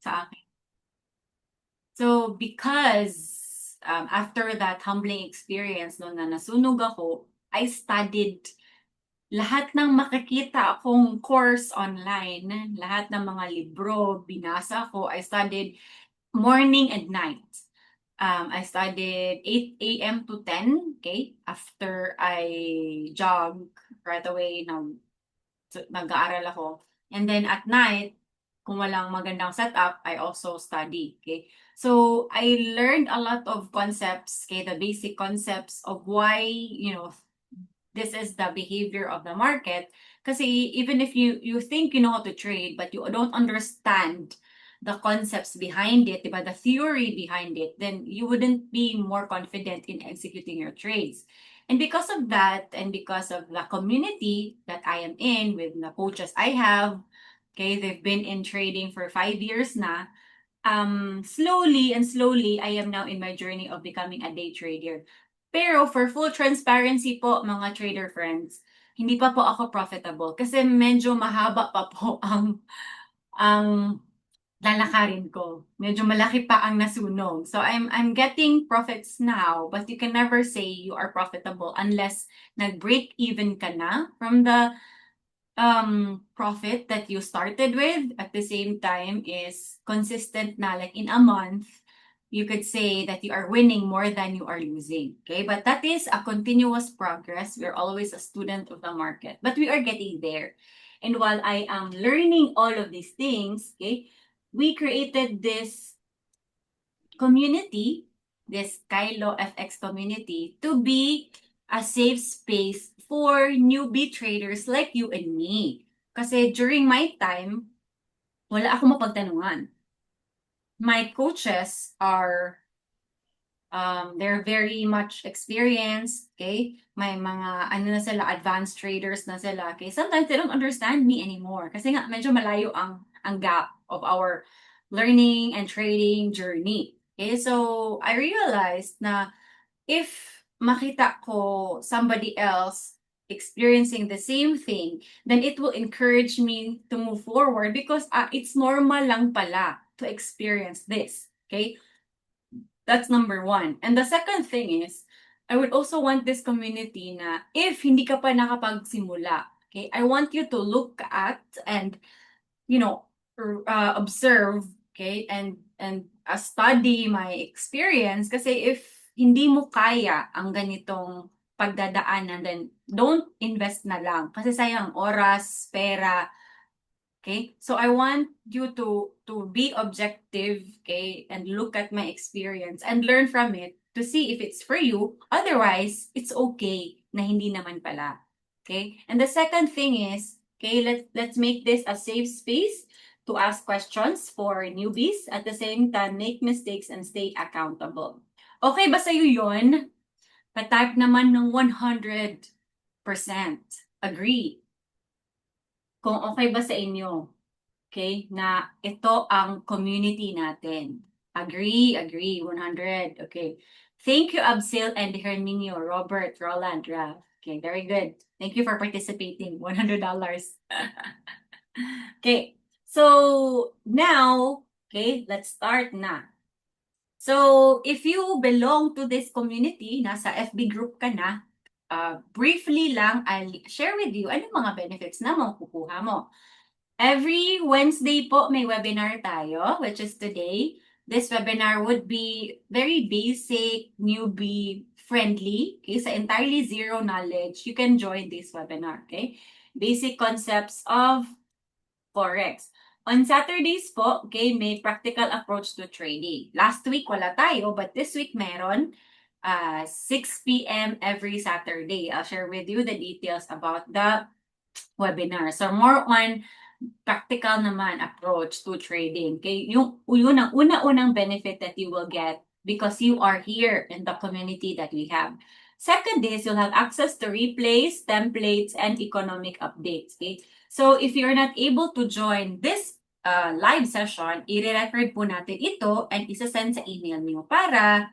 sa akin. So, because after that humbling experience no na nasunog ako, I studied lahat ng makikita akong course online, lahat ng mga libro, binasa ko. I studied morning and night. I studied 8 a.m. to 10, okay? After I jog, right away, nag-aaral ako. And then at night, kung walang magandang setup, I also study, okay? So, I learned a lot of concepts, okay? The basic concepts of why, this is the behavior of the market. Kasi even if you think you know how to trade, but you don't understand the concepts behind it, diba, the theory behind it, then you wouldn't be more confident in executing your trades. And because of that, and because of the community that I am in with the coaches I have, okay, they've been in trading for 5 years na. Slowly and slowly, I am now in my journey of becoming a day trader. Pero for full transparency po, mga trader friends, hindi pa po ako profitable kasi medyo mahaba pa po ang lalakarin ko. Medyo malaki pa ang nasunog. So I'm getting profits now, but you can never say you are profitable unless nag-break even ka na from the profit that you started with. At the same time is consistent na, like in a month you could say that you are winning more than you are losing. Okay, but that is a continuous progress. We're always a student of the market, but we are getting there. And while I am learning all of these things, okay, we created this community, this Kylo FX community, to be a safe space for newbie traders like you and me. Kasi during my time, wala ako mapagtanungan. My coaches are, they're very much experienced, okay? May mga, na sila, advanced traders na sila, okay? Sometimes they don't understand me anymore. Kasi nga, medyo malayo ang gap of our learning and trading journey. Okay, so I realized na if makita ko somebody else experiencing the same thing, then it will encourage me to move forward because it's normal lang pala to experience this. Okay, that's number one. And the second thing is, I would also want this community na if hindi ka pa nakapagsimula, okay, I want you to look at and, observe, okay, and study my experience. Kasi if hindi mo kaya ang ganitong pagdadaanan, then don't invest na lang. Kasi sayang oras, pera, okay? So I want you to be objective, okay, and look at my experience and learn from it to see if it's for you. Otherwise, it's okay na hindi naman pala. Okay? And the second thing is, okay, let's make this a safe space to ask questions for newbies, at the same time make mistakes and stay accountable. Okay ba sa'yo yun? Pa-type naman ng 100% agree kung okay ba sa inyo, okay, na ito ang community natin. Agree, 100. Okay. Thank you, Absil and Herminio, Robert, Roland, Ralph. Okay, very good. Thank you for participating. $100. Okay, so now, okay, let's start na. So, if you belong to this community, nasa FB group ka na, briefly lang, I'll share with you anong mga benefits na makukuha mo. Every Wednesday po may webinar tayo, which is today. This webinar would be very basic, newbie friendly. Okay, sa entirely zero knowledge, you can join this webinar. Okay, basic concepts of Forex. On Saturdays po, okay, may practical approach to trading. Last week wala tayo, but this week meron. 6 p.m. every Saturday. I'll share with you the details about the webinar. So more on practical naman approach to trading. Okay, yung una-unang benefit that you will get because you are here in the community that we have. Second is you'll have access to replays, templates, and economic updates. Okay, so if you're not able to join this live session, i-record po natin ito and isa-send sa email niyo para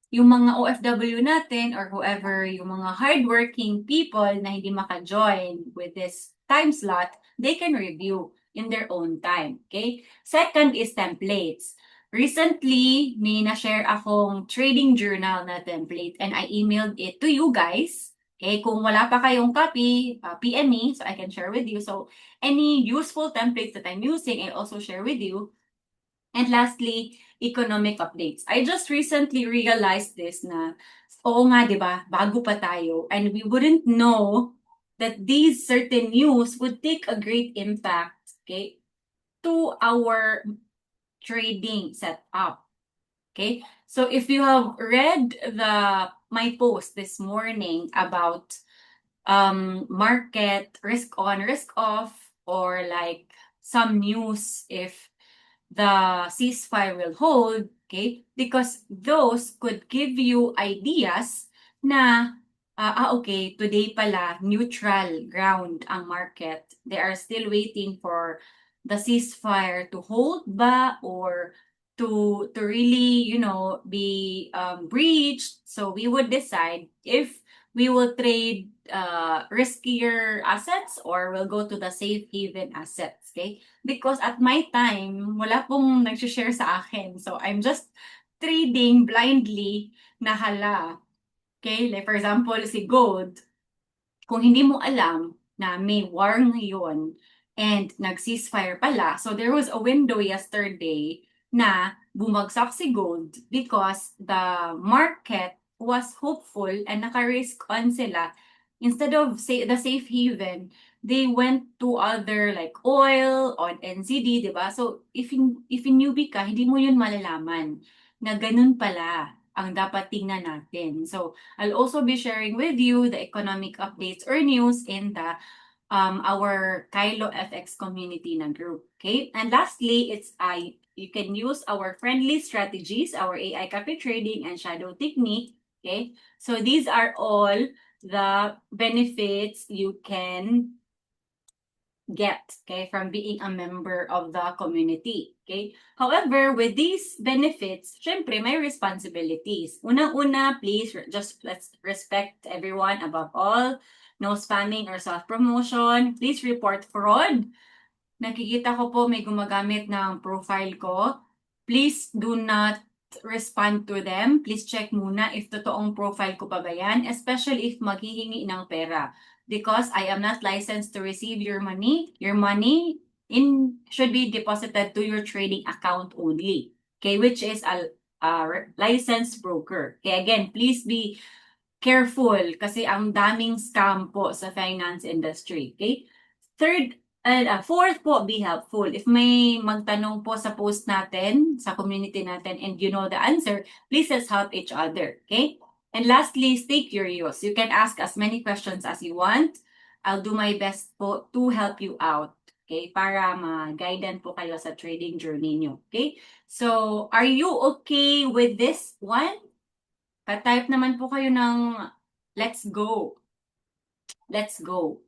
yung mga OFW natin or whoever, yung mga hardworking people na hindi maka-join with this time slot, they can review in their own time. Okay? Second is templates. Recently, may na-share akong trading journal na template and I emailed it to you guys. Okay, kung wala pa kayong copy, PM me so I can share with you. So, any useful templates that I'm using, I also share with you. And lastly, economic updates. I just recently realized this na, oo nga, di ba, bago pa tayo, and we wouldn't know that these certain news would take a great impact, okay, to our trading setup. Okay, so if you have read my post this morning about market risk on, risk off, or like some news if the ceasefire will hold, okay? Because those could give you ideas na, okay, today pala, neutral ground ang market. They are still waiting for the ceasefire to hold ba or to really, be breached. So we would decide if we will trade riskier assets or we'll go to the safe haven assets, okay? Because at my time, wala pong nag-share sa akin. So I'm just trading blindly na hala. Okay? Like for example, si gold, kung hindi mo alam na may war ngayon and nag-ceasefire pala, so there was a window yesterday na bumagsak si gold because the market was hopeful and naka-risk on sila. Instead of the safe haven, they went to other like oil on NZD, di ba? So if newbie ka, hindi mo yun malalaman na ganun pala ang dapat tingnan natin. So I'll also be sharing with you the economic updates or news in the our Kylo FX community na group. Okay? And lastly, you can use our friendly strategies, our AI copy trading and shadow technique. Okay? So these are all the benefits you can get, okay, from being a member of the community, okay? However, with these benefits, syempre, may responsibilities. Unang-una, please, let's respect everyone above all. No spamming or self-promotion. Please report fraud. Nakikita ko po may gumagamit ng profile ko. Please do not respond to them. Please check muna if totoong profile ko pa ba yan, especially if maghihingi ng pera. Because I am not licensed to receive your money. Your money should be deposited to your trading account only. Okay, which is a licensed broker. Okay, again, please be careful kasi ang daming scam po sa finance industry. Okay? Fourth po, be helpful. If may magtanong po sa post natin, sa community natin, and you know the answer, please let's help each other. Okay? And lastly, stay curious. You can ask as many questions as you want. I'll do my best po to help you out. Okay? Para ma-guidean po kayo sa trading journey nyo. Okay? So, are you okay with this one? Pa-type naman po kayo ng let's go. Let's go.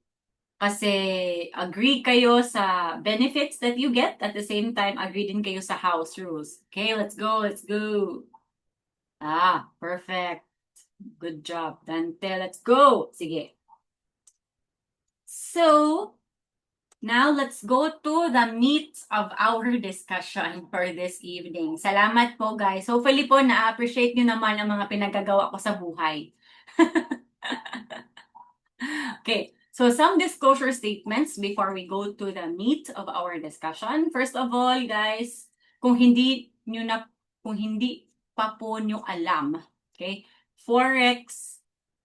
Kasi agree kayo sa benefits that you get, at the same time, agree din kayo sa house rules. Okay, let's go, let's go. Perfect. Good job, Dante. Let's go. Sige. So, now let's go to the meat of our discussion for this evening. Salamat po, guys. Hopefully po na-appreciate nyo naman ang mga pinagagawa ko sa buhay. Okay, so some disclosure statements before we go to the meat of our discussion. First of all, guys, kung hindi pa po nyo alam, okay, Forex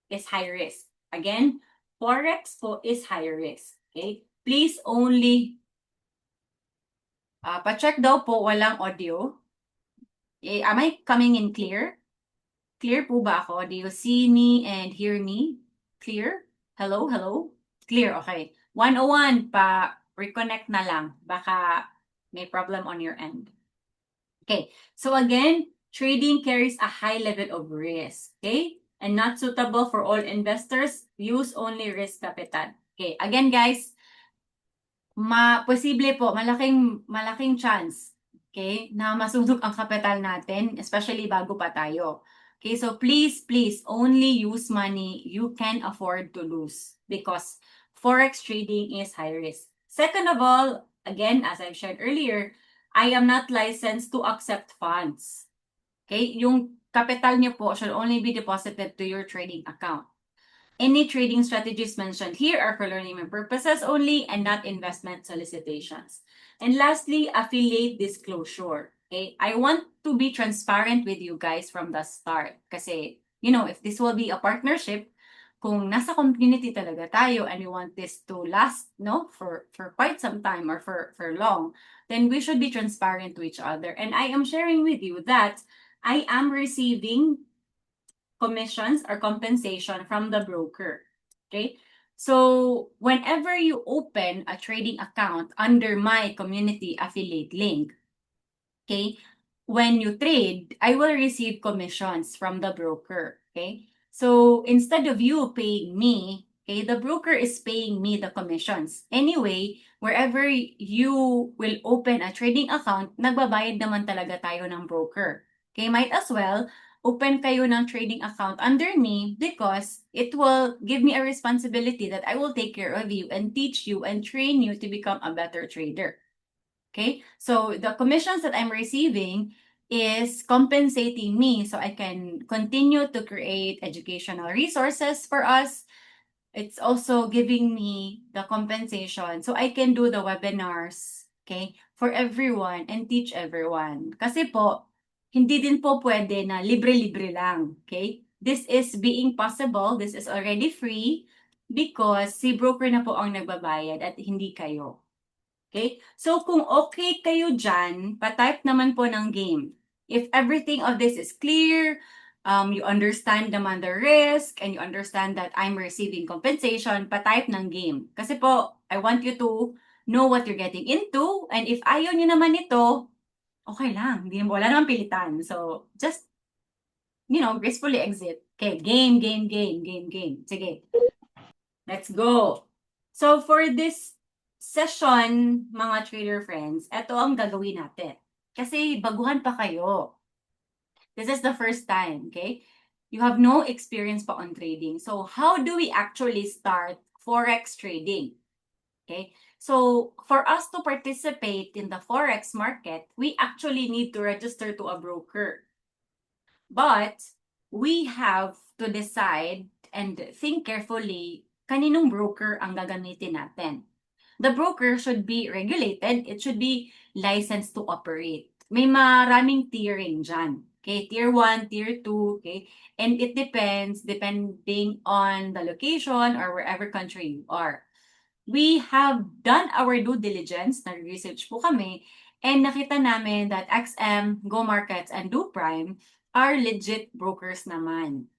is high risk. Again, Forex po is high risk. Okay, please only pa-check daw po, walang audio. Am I coming in clear? Clear po ba ako? Do you see me and hear me? Clear? Hello, hello? Clear, okay. 101, reconnect na lang. Baka may problem on your end. Okay, so again, trading carries a high level of risk, okay? And not suitable for all investors. Use only risk capital. Okay, again guys, posible po, malaking chance, okay, na masunog ang kapital natin, especially bago pa tayo. Okay, so please, only use money you can afford to lose because Forex trading is high risk. Second of all, again, as I've shared earlier, I am not licensed to accept funds. Okay? Yung capital niyo po should only be deposited to your trading account. Any trading strategies mentioned here are for learning purposes only and not investment solicitations. And lastly, affiliate disclosure. Okay? I want to be transparent with you guys from the start. Kasi, if this will be a partnership, kung nasa community talaga tayo and we want this to last, for quite some time or for long, then we should be transparent to each other. And I am sharing with you that I am receiving commissions or compensation from the broker. Okay? So, whenever you open a trading account under my community affiliate link, okay, when you trade, I will receive commissions from the broker. Okay? So, instead of you paying me, okay, the broker is paying me the commissions. Anyway, wherever you will open a trading account, nagbabayad naman talaga tayo ng broker. Okay, might as well open kayo ng trading account under me because it will give me a responsibility that I will take care of you and teach you and train you to become a better trader. Okay, so the commissions that I'm receiving is compensating me so I can continue to create educational resources for us. It's also giving me the compensation so I can do the webinars, okay, for everyone and teach everyone. Kasi po, hindi din po pwede na libre-libre lang, okay? This is being possible, this is already free because si broker na po ang nagbabayad at hindi kayo. Okay? So, kung okay kayo dyan, patype naman po ng game. If everything of this is clear, you understand naman the risk, and you understand that I'm receiving compensation, patype ng game. Kasi po, I want you to know what you're getting into, and if ayaw nyo naman ito, okay lang. Wala naman pilitan. So, just, gracefully exit. Okay, game. Sige. Let's go. So, for this session, mga trader friends, ito ang gagawin natin. Kasi baguhan pa kayo. This is the first time, okay? You have no experience pa on trading. So, how do we actually start Forex trading? Okay? So, for us to participate in the Forex market, we actually need to register to a broker. But, we have to decide and think carefully kaninong broker ang gagamitin natin. The broker should be regulated. It should be licensed to operate. May maraming tiering dyan. Okay, tier 1, tier 2, okay? And it depends depending on the location or wherever country you are. We have done our due diligence, nag-research po kami, and nakita namin that XM, Go Markets, and Do Prime are legit brokers naman.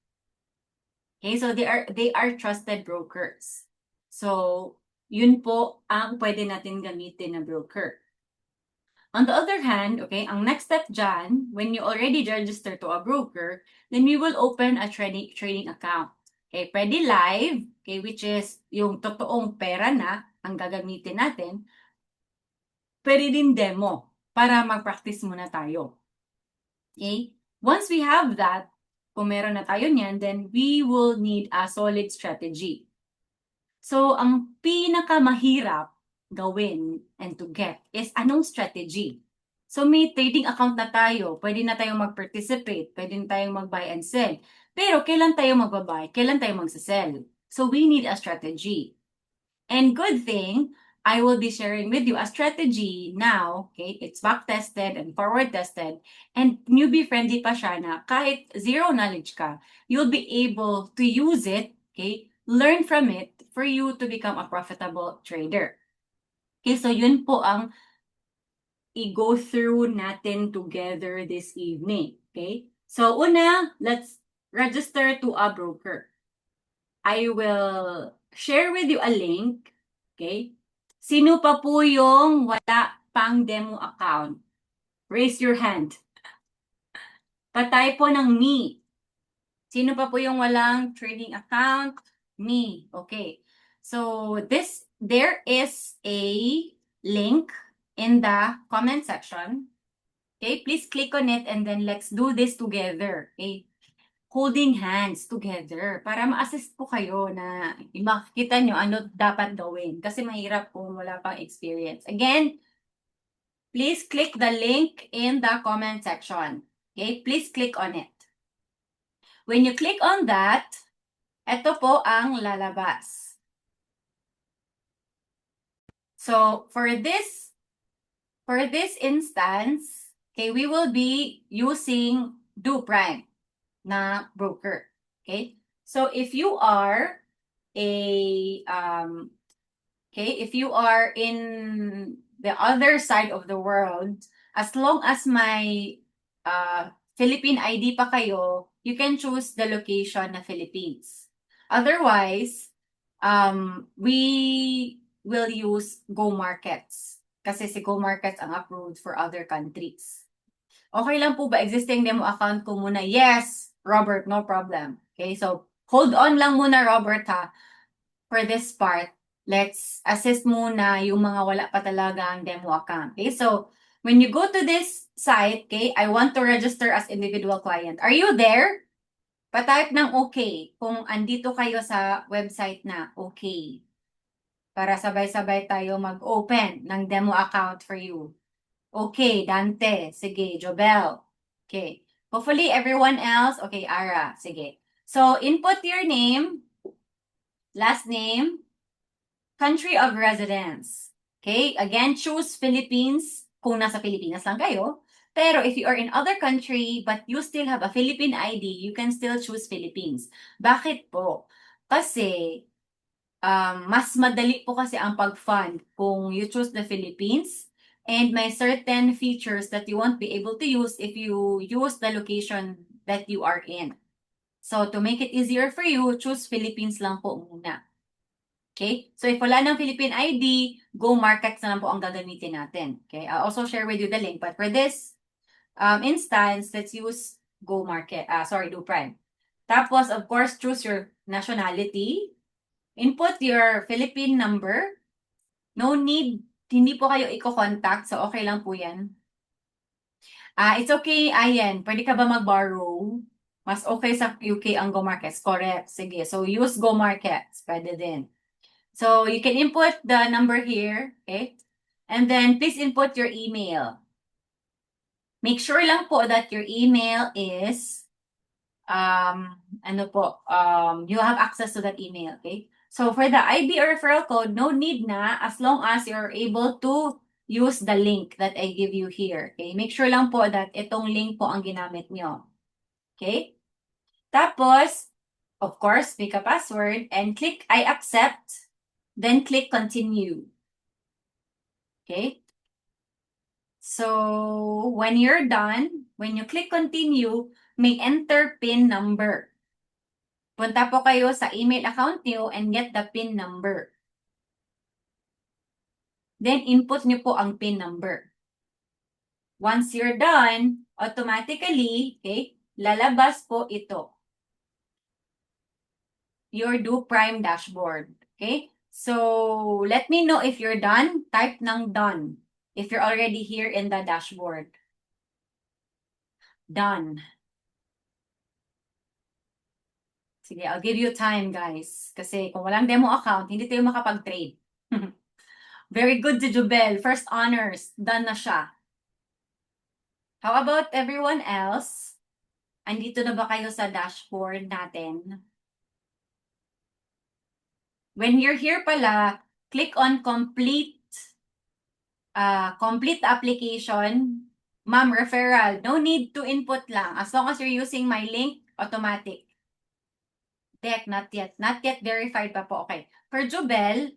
Okay, so they are trusted brokers. So, yun po ang pwede natin gamitin na broker. On the other hand, okay, ang next step dyan, when you already register to a broker, then we will open a trading account. Okay, pwede live, okay, which is yung totoong pera na ang gagamitin natin. Pwede din demo para mag-practice muna tayo. Okay? Once we have that, kung meron na tayo niyan, then we will need a solid strategy. So, ang pinakamahirap gawin and to get is anong strategy. So, may trading account na tayo. Pwede na tayong mag-participate. Pwede na tayong mag-buy and sell. Pero, kailan tayo mag-buy? Kailan tayo mag-sell? So, we need a strategy. And good thing, I will be sharing with you a strategy now, okay? It's back-tested and forward-tested and newbie-friendly pa siya na kahit zero knowledge ka, you'll be able to use it, okay? Learn from it for you to become a profitable trader. Okay, so yun po ang i-go through natin together this evening, okay? So una, let's register to a broker. I will share with you a link, okay? Sino pa po yung wala pang demo account? Raise your hand. Patay po ng me. Sino pa po yung walang trading account? Me. Okay. So, there is a link in the comment section. Okay, please click on it and then let's do this together. Okay. holding hands together para ma-assist po kayo na makikita nyo ano dapat gawin kasi mahirap kung wala pang experience. Again, please click the link in the comment section. Okay, please click on it. When you click on that, ito po ang lalabas. So, for this instance, okay, we will be using DoPrime na broker. Okay? So, if you are if you are in the other side of the world, as long as may Philippine ID pa kayo, you can choose the location na Philippines. Otherwise, we will use Go Markets. Kasi si Go Markets ang approved for other countries. Okay lang po ba existing demo account ko muna? Yes, Robert, no problem. Okay, so hold on lang muna, Robert, ha. For this part, let's assist muna yung mga wala pa talagang demo account. Okay, so when you go to this site, okay, I want to register as individual client. Are you there? Pa-type ng okay kung andito kayo sa website na okay. Para sabay-sabay tayo mag-open ng demo account for you. Okay, Dante. Sige, Jobel. Okay. Hopefully, everyone else. Okay, Ara. Sige. So, input your name, last name, country of residence. Okay? Again, choose Philippines kung nasa Pilipinas lang kayo. Pero if you are in other country but you still have a Philippine ID, you can still choose Philippines. Bakit po? Kasi mas madali po kasi ang pag-fund kung you choose the Philippines and may certain features that you won't be able to use if you use the location that you are in. So to make it easier for you, choose Philippines lang po muna. Okay? So if wala ng Philippine ID, Go Markets na lang po ang gagamitin natin. Okay? I'll also share with you the link. But for this instance, let's use DoPrime. Tapos, of course, choose your nationality. Input your Philippine number. No need, hindi po kayo i-contact. So, okay lang po yan. It's okay, Ayan. Pwede ka ba mag-borrow? Mas okay sa UK ang Go Markets. Correct. Sige. So, use Go Markets. Pwede din. So, you can input the number here, okay? And then, please input your email. Make sure lang po that your email is, you have access to that email, okay? So, for the IB or referral code, no need na as long as you're able to use the link that I give you here, okay? Make sure lang po that itong link po ang ginamit nyo, okay? Tapos, of course, pick a password and click I accept. Then click continue. Okay? So, when you're done, when you click continue, may enter PIN number. Punta po kayo sa email account niyo and get the PIN number. Then, input niyo po ang PIN number. Once you're done, automatically, okay, lalabas po ito. Your DoPrime dashboard. Okay? So, let me know if you're done. Type ng done. If you're already here in the dashboard. Done. Sige, I'll give you time, guys. Kasi kung walang demo account, hindi tayo makapag-trade. Very good to Jubel. First honors. Done na siya. How about everyone else? Andito na ba kayo sa dashboard natin? When you're here pala, click on complete application. Ma'am, referral. No need to input lang. As long as you're using my link, automatic. Deck, not yet. Not yet verified pa po. Okay. For Jubel,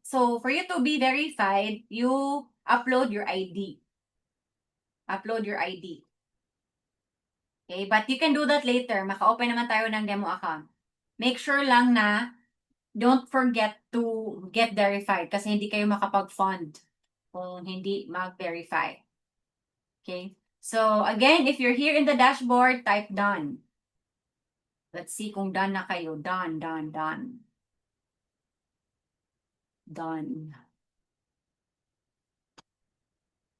so for you to be verified, you upload your ID. Upload your ID. Okay, but you can do that later. Maka-open naman tayo ng demo account. Make sure lang na don't forget to get verified kasi hindi kayo makapag-fund kung hindi mag-verify. Okay? So, again, if you're here in the dashboard, type done. Let's see kung done na kayo. Done, done, done. Done.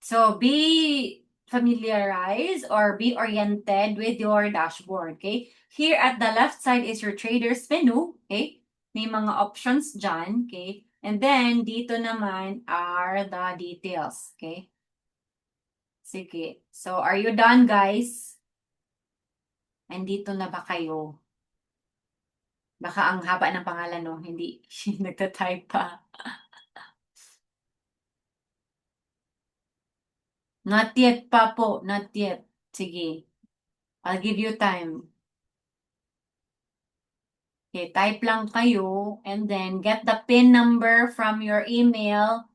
So, be familiarize or be oriented with your dashboard, okay? Here at the left side is your trader's menu, okay? May mga options dyan, okay? And then, dito naman are the details, okay? Sige. So, are you done, guys? Andito na ba kayo? Baka ang haba ng pangalan, no? Hindi nagtatype pa. Not yet pa po. Not yet. Sige. I'll give you time. Okay, type lang kayo and then get the PIN number from your email.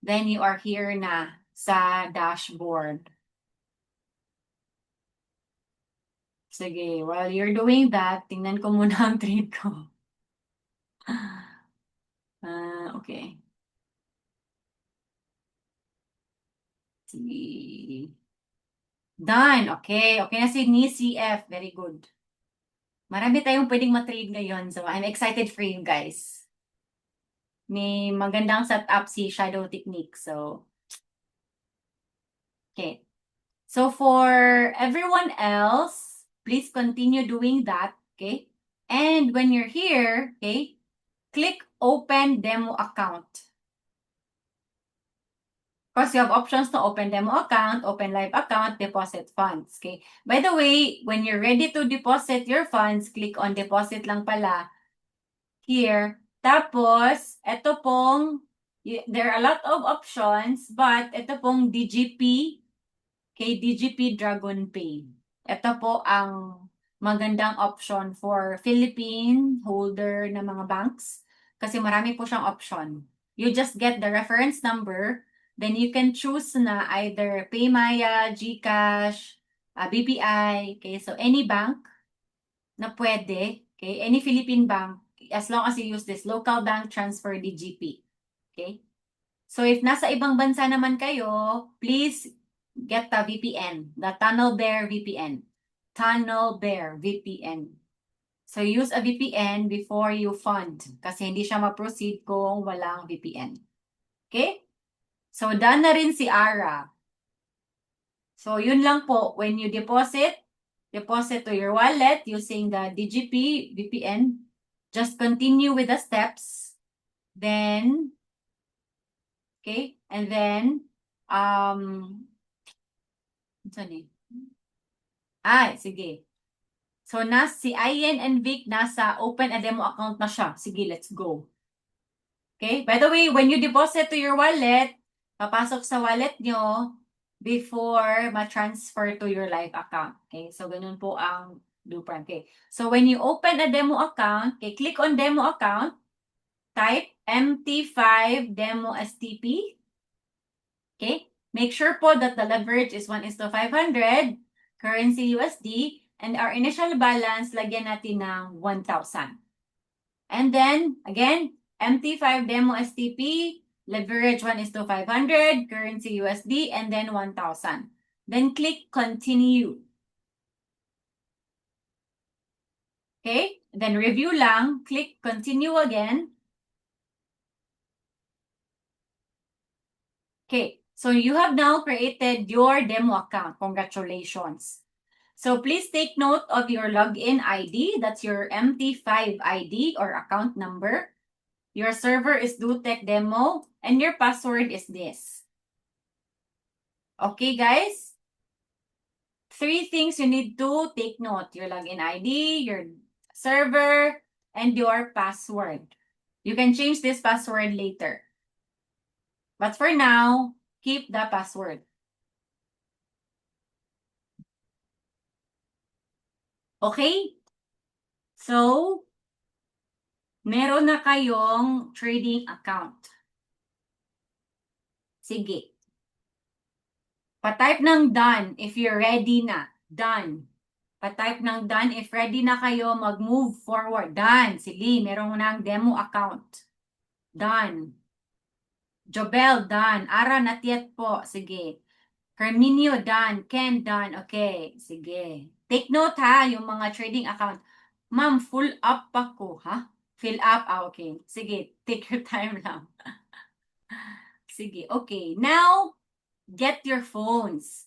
Then you are here na sa dashboard. Sige, while you're doing that, tingnan ko muna ang trade ko. Okay. Sige. Done. Okay. Okay na si ni CF. Very good. Marami tayong pwedeng matrade ngayon. So, I'm excited for you guys. May magandang setup si Shadow Technique. So, okay. So, for everyone else, please continue doing that. Okay. And when you're here, okay, click Open Demo Account. Because you have options to open demo account, open live account, deposit funds. Okay. By the way, when you're ready to deposit your funds, click on deposit lang pala here. Tapos, ito pong, there are a lot of options, but ito pong DGP, kay DGP Dragon Pay. Ito po ang magandang option for Philippine holder na mga banks kasi marami po siyang option. You just get the reference number. Then you can choose na either PayMaya, GCash, BPI, okay? So any bank na pwede, okay? Any Philippine bank, as long as you use this local bank transfer DGP, okay? So if nasa ibang bansa naman kayo, please get the VPN, the Tunnel Bear VPN. Tunnel Bear VPN. So use a VPN before you fund kasi hindi siya ma-proceed kung walang VPN. Okay? So, done na rin si Ara. So, yun lang po. When you deposit to your wallet using the DGP VPN. Just continue with the steps. Then, okay, and then, sige. So, si Ian and Vic nasa open a demo account na siya. Sige, let's go. Okay? By the way, when you deposit to your wallet, papasok sa wallet nyo before ma-transfer to your live account. Okay? So, ganun po ang blueprint. Okay? So, when you open a demo account, okay, click on demo account, type MT5 demo STP. Okay? Make sure po that the leverage is 1:500, currency USD, and our initial balance, lagyan natin ng 1,000. And then, again, MT5 demo STP, leverage 1:500, currency USD, and then 1,000. Then click continue. Okay? Then review lang, click continue again. Okay, so you have now created your demo account. Congratulations. So please take note of your login ID. That's your MT5 ID or account number. Your server is DoTech Demo, and your password is this. Okay, guys? 3 things you need to take note. Your login ID, your server, and your password. You can change this password later. But for now, keep the password. Okay? So, meron na kayong trading account. Sige. Pa-type ng done if you're ready na. Done. Pa-type ng done if ready na kayo mag-move forward. Done. Si Lee, meron ng demo account. Done. Jobel, done. Ara, not yet po. Sige. Herminio, done. Ken, done. Okay. Sige. Take note ha, yung mga trading account. Ma'am, full up pa ko, ha? Fill up? Okay. Sige, take your time lang. Sige, okay. Now, get your phones.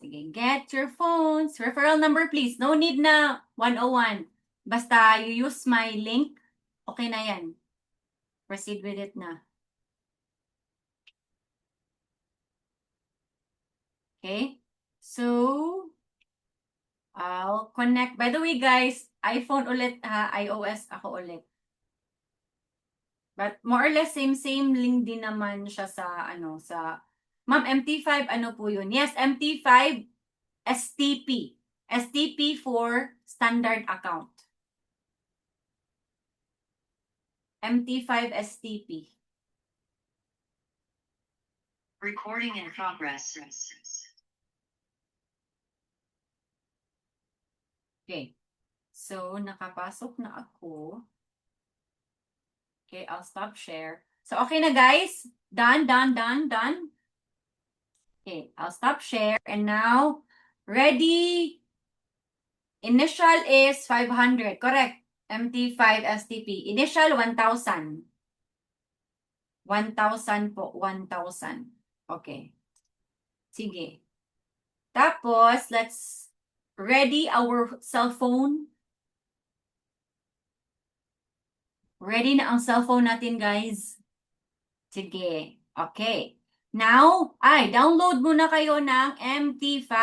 Sige, get your phones. Referral number, please. No need na 101. Basta you use my link, okay na yan. Proceed with it na. Okay? So, I'll connect. By the way, guys, iPhone ulit ha, iOS ako ulit. But more or less same link din naman siya sa Ma'am, MT5 ano po yun? Yes, MT5 STP. STP for standard account. MT5 STP. Recording in progress. Okay. So, nakapasok na ako. Okay, I'll stop share. So, okay na guys? Done. Okay, I'll stop share. And now, ready? Initial is 500. Correct. MT5 STP. Initial, 1,000. 1,000 po. 1,000. Okay. Sige. Tapos, let's ready our cell phone. Ready na ang cellphone natin, guys? Sige. Okay. Now, download muna kayo ng MT5.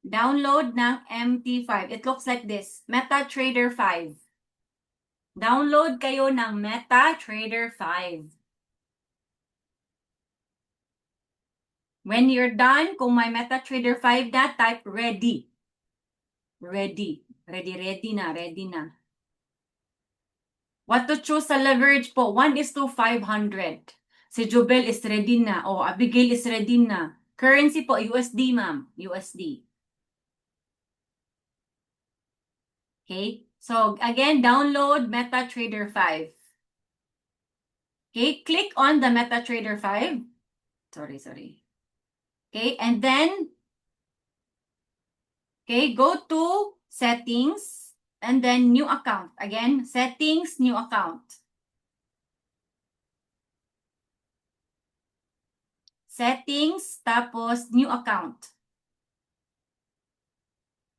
Download ng MT5. It looks like this. MetaTrader 5. Download kayo ng MetaTrader 5. When you're done, kung may MetaTrader 5 na, type ready. Ready na. What to choose sa leverage po? 1:500. Si Jubel is ready na. O, Abigail is ready na. Currency po, USD, ma'am. USD. Okay? So, again, download MetaTrader 5. Okay? Click on the MetaTrader 5. Sorry. Okay? And then, okay, go to settings. And then, new account. Again, settings, new account. Settings, tapos new account.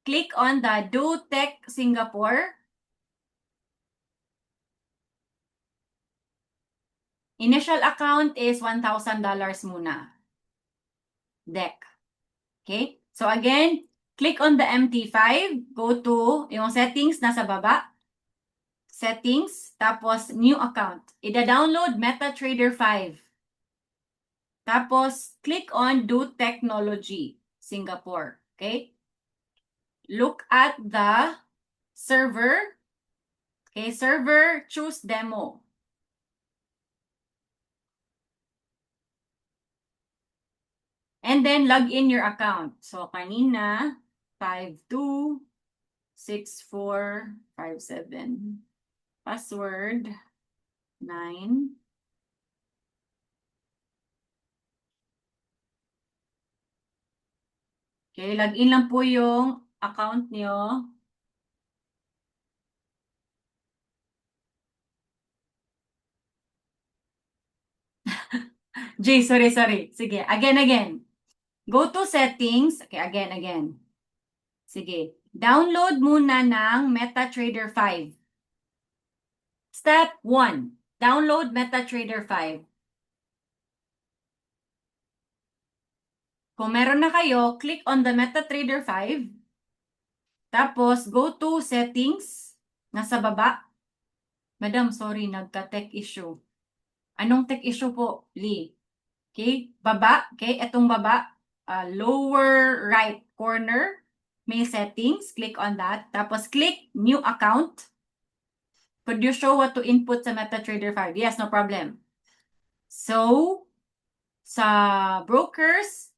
Click on the Do Tech Singapore. Initial account is $1,000 muna. Deck. Okay? So again, click on the MT5. Go to yung settings nasa baba. Settings, tapos new account. Ida-download MetaTrader 5. Tapos, click on Do Technology Singapore. Okay? Look at the server. Okay, server, choose demo. And then, log in your account. So, kanina, 526457. Password, 9. Okay, log in lang po yung account nyo. Jay, sorry. Sige, again. Go to settings. Okay, again. Sige. Download muna ng MetaTrader 5. Step 1. Download MetaTrader 5. Kung meron na kayo, click on the MetaTrader 5. Tapos, go to settings. Nasa baba. Madam, sorry, nagka-tech issue. Anong tech issue po, Lee? Okay, baba. Okay, etong baba. Lower right corner. May settings. Click on that. Tapos, click new account. Could you show what to input sa MetaTrader 5? Yes, no problem. So, sa brokers,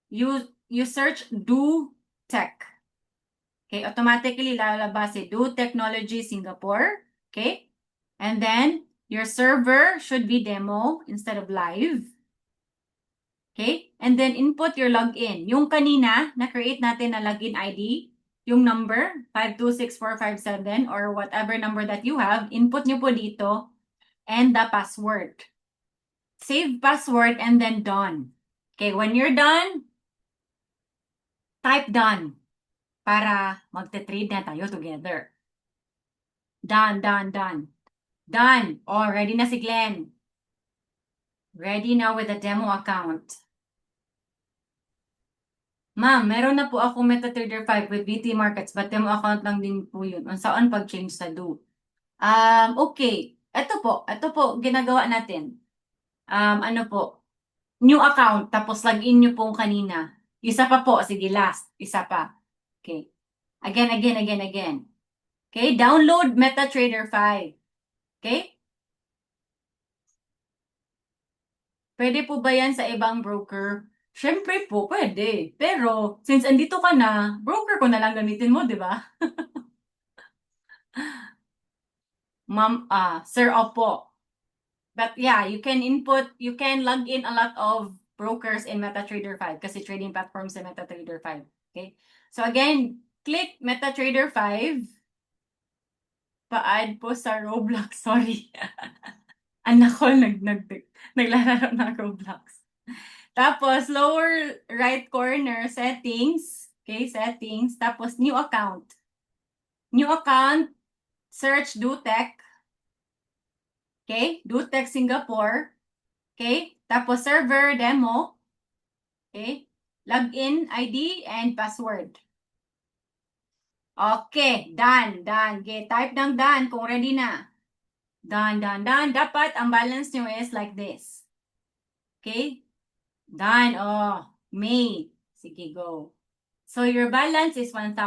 you search Do Tech. Okay, automatically lalabas si Do Technology Singapore. Okay? And then, your server should be demo instead of live. Okay? And then, input your login. Yung kanina, na-create natin na login ID, yung number, 526457 or whatever number that you have, input nyo po dito, and the password. Save password and then done. Okay, when you're done, type done para magte-trade na tayo together. Done, done, done. Done. Oh, ready na si Glenn. Ready now with the demo account. Ma'am, meron na po ako MetaTrader 5 with VT Markets, but demo account lang din po yun. Saan pag-change sa do? Okay. Ito po, ginagawa natin. Ano po? New account, tapos login nyo pong kanina. Isa pa po, sige, last. Isa pa. Okay. Again. Okay, download MetaTrader 5. Okay? Pwede po ba yan sa ibang broker? Siyempre po, pwede. Pero, since andito ka na, broker ko na lang gamitin mo, di ba? Ma'am, sir, opo. But yeah, you can log in a lot of brokers in MetaTrader 5 kasi trading platforms sa MetaTrader 5. Okay? So again, click MetaTrader 5. Pa-add po sa Roblox. Sorry. Anak ko naglalaro ng Roblox. Tapos, lower right corner, settings. Okay, settings. Tapos, new account. New account, search DoTech. Okay, DoTech Singapore. Okay, tapos server demo. Okay, login ID and password. Okay, done. Okay, type ng done kung ready na. Done. Dapat ang balance nyo is like this. Okay, done. Oh, May. Sige, go. So your balance is $1,000.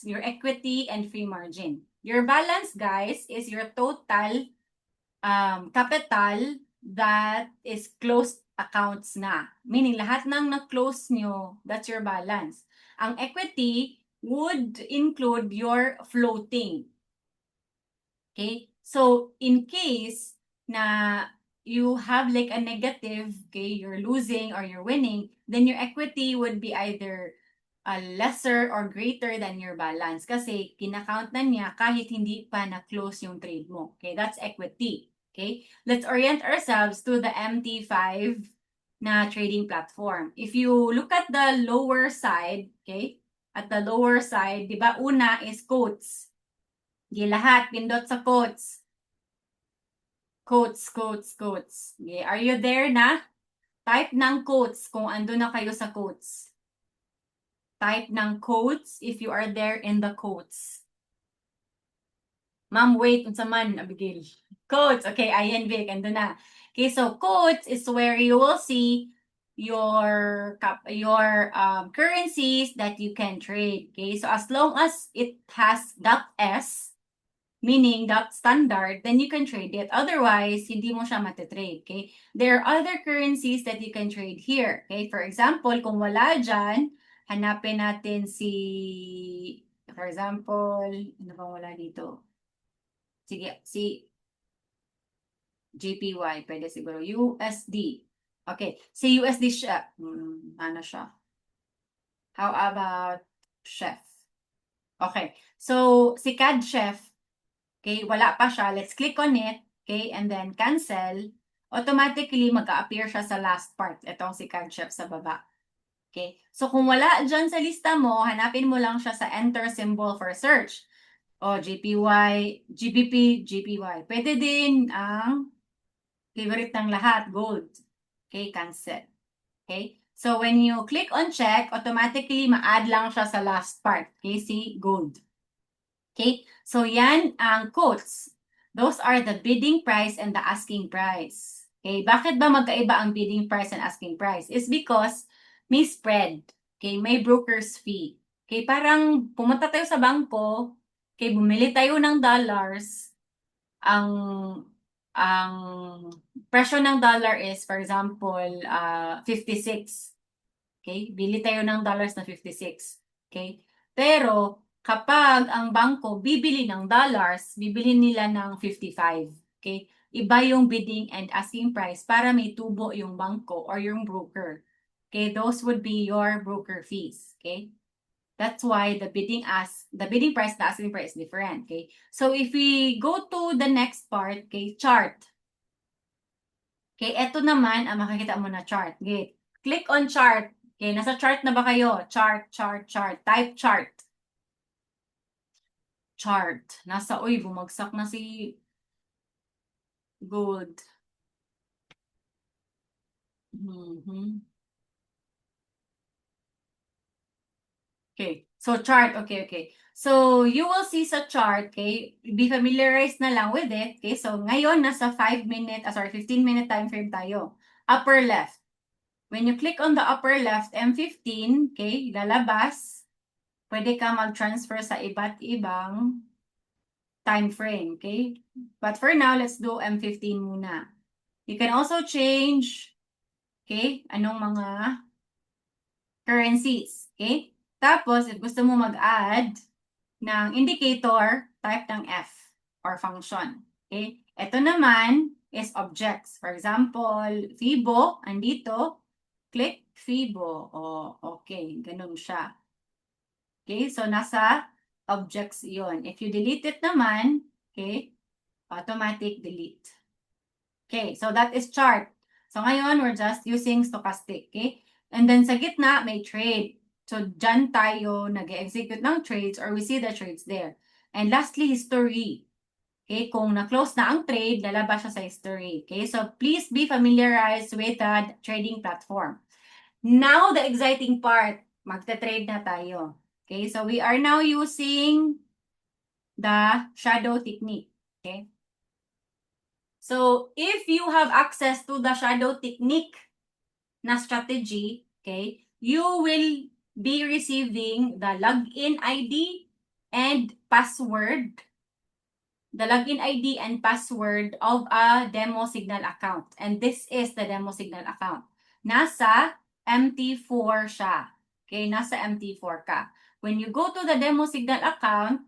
Your equity and free margin. Your balance, guys, is your total capital that is closed accounts na. Meaning, lahat ng na-close nyo, that's your balance. Ang equity would include your floating. Okay? So, in case na you have like a negative, okay, you're losing or you're winning, then your equity would be either lesser or greater than your balance kasi kinakount na niya kahit hindi pa na-close yung trade mo. Okay, that's equity. Okay, let's orient ourselves to the MT5 na trading platform. If you look at the lower side, okay, at the lower side, di ba una is quotes. Okay, lahat, pindot sa quotes. Quotes. Okay, are you there na? Type ng quotes kung ando na kayo sa quotes. Type ng quotes if you are there in the quotes. Ma'am, wait, unsa man, Abigail. Quotes, okay, ayan, Vic, ando na. Okay, so quotes is where you will see your currencies that you can trade. Okay, so as long as it has .s, meaning .standard, then you can trade it. Otherwise, hindi mo siya matitrade. Okay, there are other currencies that you can trade here. Okay, for example, kung wala dyan, hanapin natin for example, ano bang wala dito? Sige, si JPY, pwede siguro. USD. Okay, si USD siya. Ano siya? How about Chef? Okay, so si CAD Chef, okay, wala pa siya. Let's click on it, okay, and then cancel. Automatically, mag-a-appear siya sa last part. Itong si CAD Chef sa baba. Okay, so kung wala dyan sa lista mo, hanapin mo lang siya sa enter symbol for search. O, JPY, GBP, JPY. Pwede din ang favorite ng lahat, gold. Okay, cancel. Okay, so when you click on check, automatically ma-add lang siya sa last part. Okay, see, gold. Okay, so yan ang quotes. Those are the bidding price and the asking price. Okay, bakit ba magkaiba ang bidding price and asking price? Is because may spread. Okay, may broker's fee. Okay, parang pumunta tayo sa bangko, okay, bumili tayo ng dollars, ang presyo ng dollar is, for example, 56. Okay? Bili tayo ng dollars na 56. Okay? Pero, kapag ang bangko bibili ng dollars, bibili nila ng 55. Okay? Iba yung bidding and asking price para may tubo yung bangko or yung broker. Okay? Those would be your broker fees. Okay? That's why the bidding price, the asking price is different. Okay? So if we go to the next part, okay, chart. Okay, eto naman ang makikita mo na chart. Okay, click on chart. Okay, nasa chart na ba kayo? Chart. Type chart. Chart. Uy, bumagsak na si gold. Okay, so chart, okay. So, you will see sa chart, okay, be familiarized na lang with it, okay, so ngayon, nasa 15-minute time frame tayo. Upper left. When you click on the upper left, M15, okay, lalabas, pwede ka mag-transfer sa iba't ibang time frame, okay? But for now, let's do M15 muna. You can also change, okay, anong mga currencies, okay? Tapos, if gusto mo mag-add ng indicator, type ng F or function. Okay? Ito naman is objects. For example, Fibo, andito, click Fibo. Oh, okay, ganun siya. Okay, so nasa objects yon. If you delete it naman, okay, automatic delete. Okay, so that is chart. So ngayon, we're just using stochastic, okay? And then sa gitna, may trade. So dyan tayo nag-execute ng trades or we see the trades there. And lastly, history. Okay, kung na-close na ang trade, lalabas siya sa history. Okay, so please be familiarized with the trading platform. Now, the exciting part, magta-trade na tayo. Okay, so we are now using the shadow technique. Okay. So, if you have access to the shadow technique na strategy, okay, you will be receiving the login ID and password, of a demo signal account. And this is the demo signal account. Nasa MT4 siya. Okay, nasa MT4 ka. When you go to the demo signal account,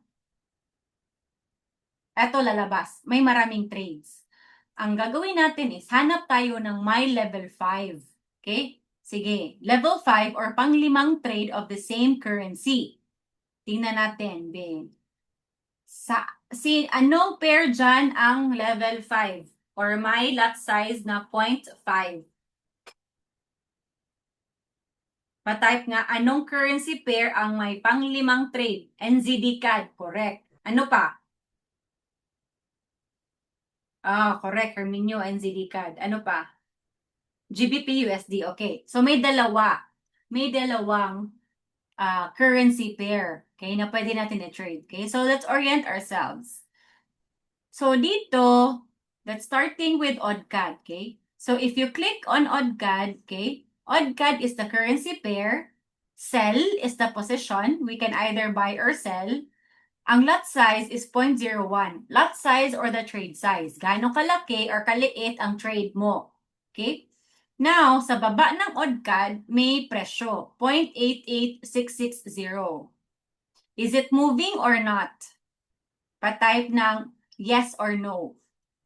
eto lalabas. May maraming trades. Ang gagawin natin is hanap tayo ng my level 5. Okay? Sige, level 5 or pang-limang trade of the same currency. Tingnan natin, Ben. Anong pair dyan ang level 5 or my lot size na 0.5? Pa-type nga, anong currency pair ang may pang-limang trade? NZD CAD, correct. Ano pa? Correct. Herminio, NZD CAD. Ano pa? GBP USD. Okay. So, may dalawang currency pair. Okay, na pwede natin i-trade. Okay, so let's orient ourselves. So, dito, let's starting with OddCAD. Okay, so if you click on OddCAD, okay, OddCAD is the currency pair. Sell is the position. We can either buy or sell. Ang lot size is 0.01. Lot size or the trade size. Gaano kalaki or kaliit ang trade mo. Okay? Now, sa baba ng OddCAD, may presyo. 0.88660. Is it moving or not? Pa-type ng yes or no.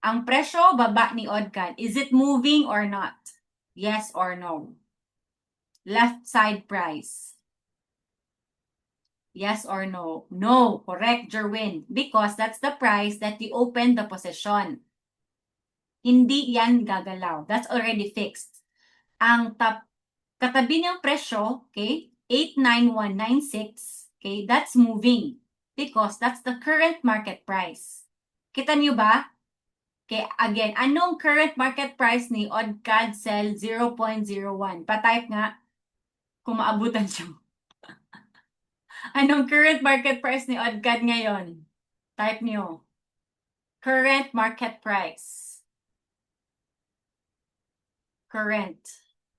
Ang presyo, baba ni OddCAD. Is it moving or not? Yes or no. Left side price. Yes or no? No. Correct, Jerwin. Because that's the price that you open the position. Hindi yan gagalaw. That's already fixed. Ang katabi ng presyo, okay, 89196, okay, that's moving. Because that's the current market price. Kita niyo ba? Okay, again, anong current market price ni OddCAD Cell 0.01? Pa-type nga kung maabutan siya. Anong current market price ni OddCAD ngayon? Type nyo. Current market price. Current.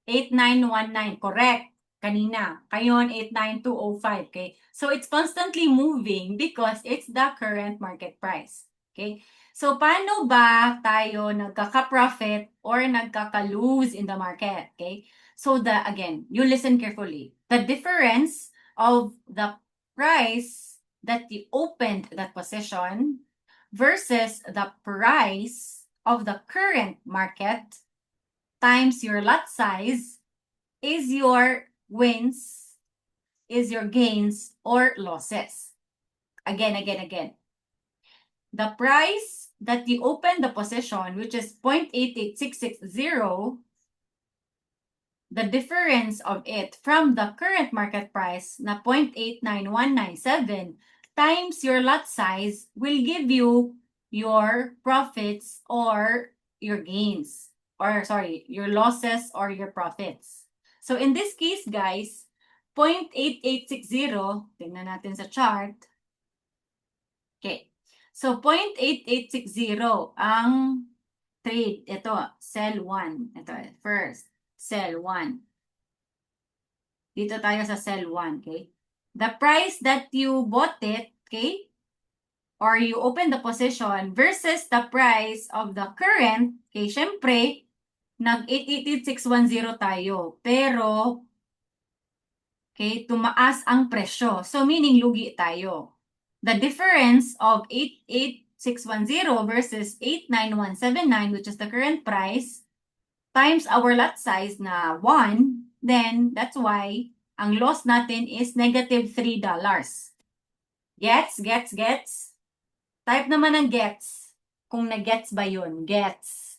8919. Correct. Kanina. Ngayon, 89205. Okay? So, it's constantly moving because it's the current market price. Okay? So, paano ba tayo nagkaka-profit or nagkaka-lose in the market? Okay? So, again, you listen carefully. The difference of the price that you opened that position versus the price of the current market times your lot size is your wins, is your gains or losses. Again. The price that you open the position, which is 0.88660, the difference of it from the current market price na 0.89197 times your lot size will give you your profits or your gains. Or sorry, your losses or your profits. So in this case, guys, 0.8860, tingnan natin sa chart. Okay. So 0.8860 ang trade. Ito, sell 1. Ito, first, sell 1. Dito tayo sa sell 1, okay? The price that you bought it, okay? Or you open the position versus the price of the current, okay? Syempre, nag-888610 tayo. Pero, okay, tumaas ang presyo. So, meaning lugi tayo. The difference of 88610 versus 89179, which is the current price, times our lot size na 1, then that's why ang loss natin is negative $3. Gets? Gets? Gets? Type naman ng gets. Kung na-gets ba yun? Gets.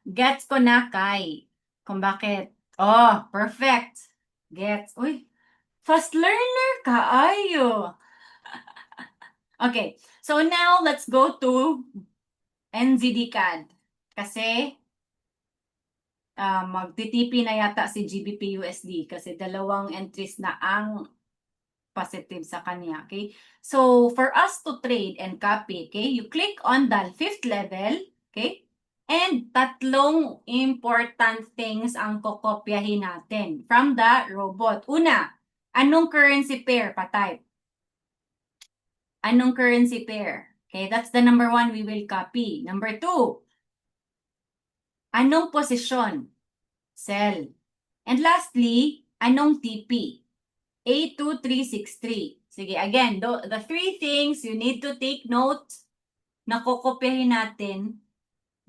Gets ko na, Kai. Kung bakit. Oh, perfect. Gets. Uy, fast learner ka, ayo. Okay, so now let's go to NZD CAD. Kasi magtitipi na yata si GBP USD kasi dalawang entries na ang positive sa kanya, okay? So, for us to trade and copy, okay, you click on the 5th level, okay? And tatlong important things ang kokopyahin natin from the robot. Una, anong currency pair pa-type? Anong currency pair? Okay, that's the number 1 we will copy. Number 2, anong posisyon? Sell. And lastly, anong TP? A2363. Sige, again, the 3 things you need to take note na kokopyahin natin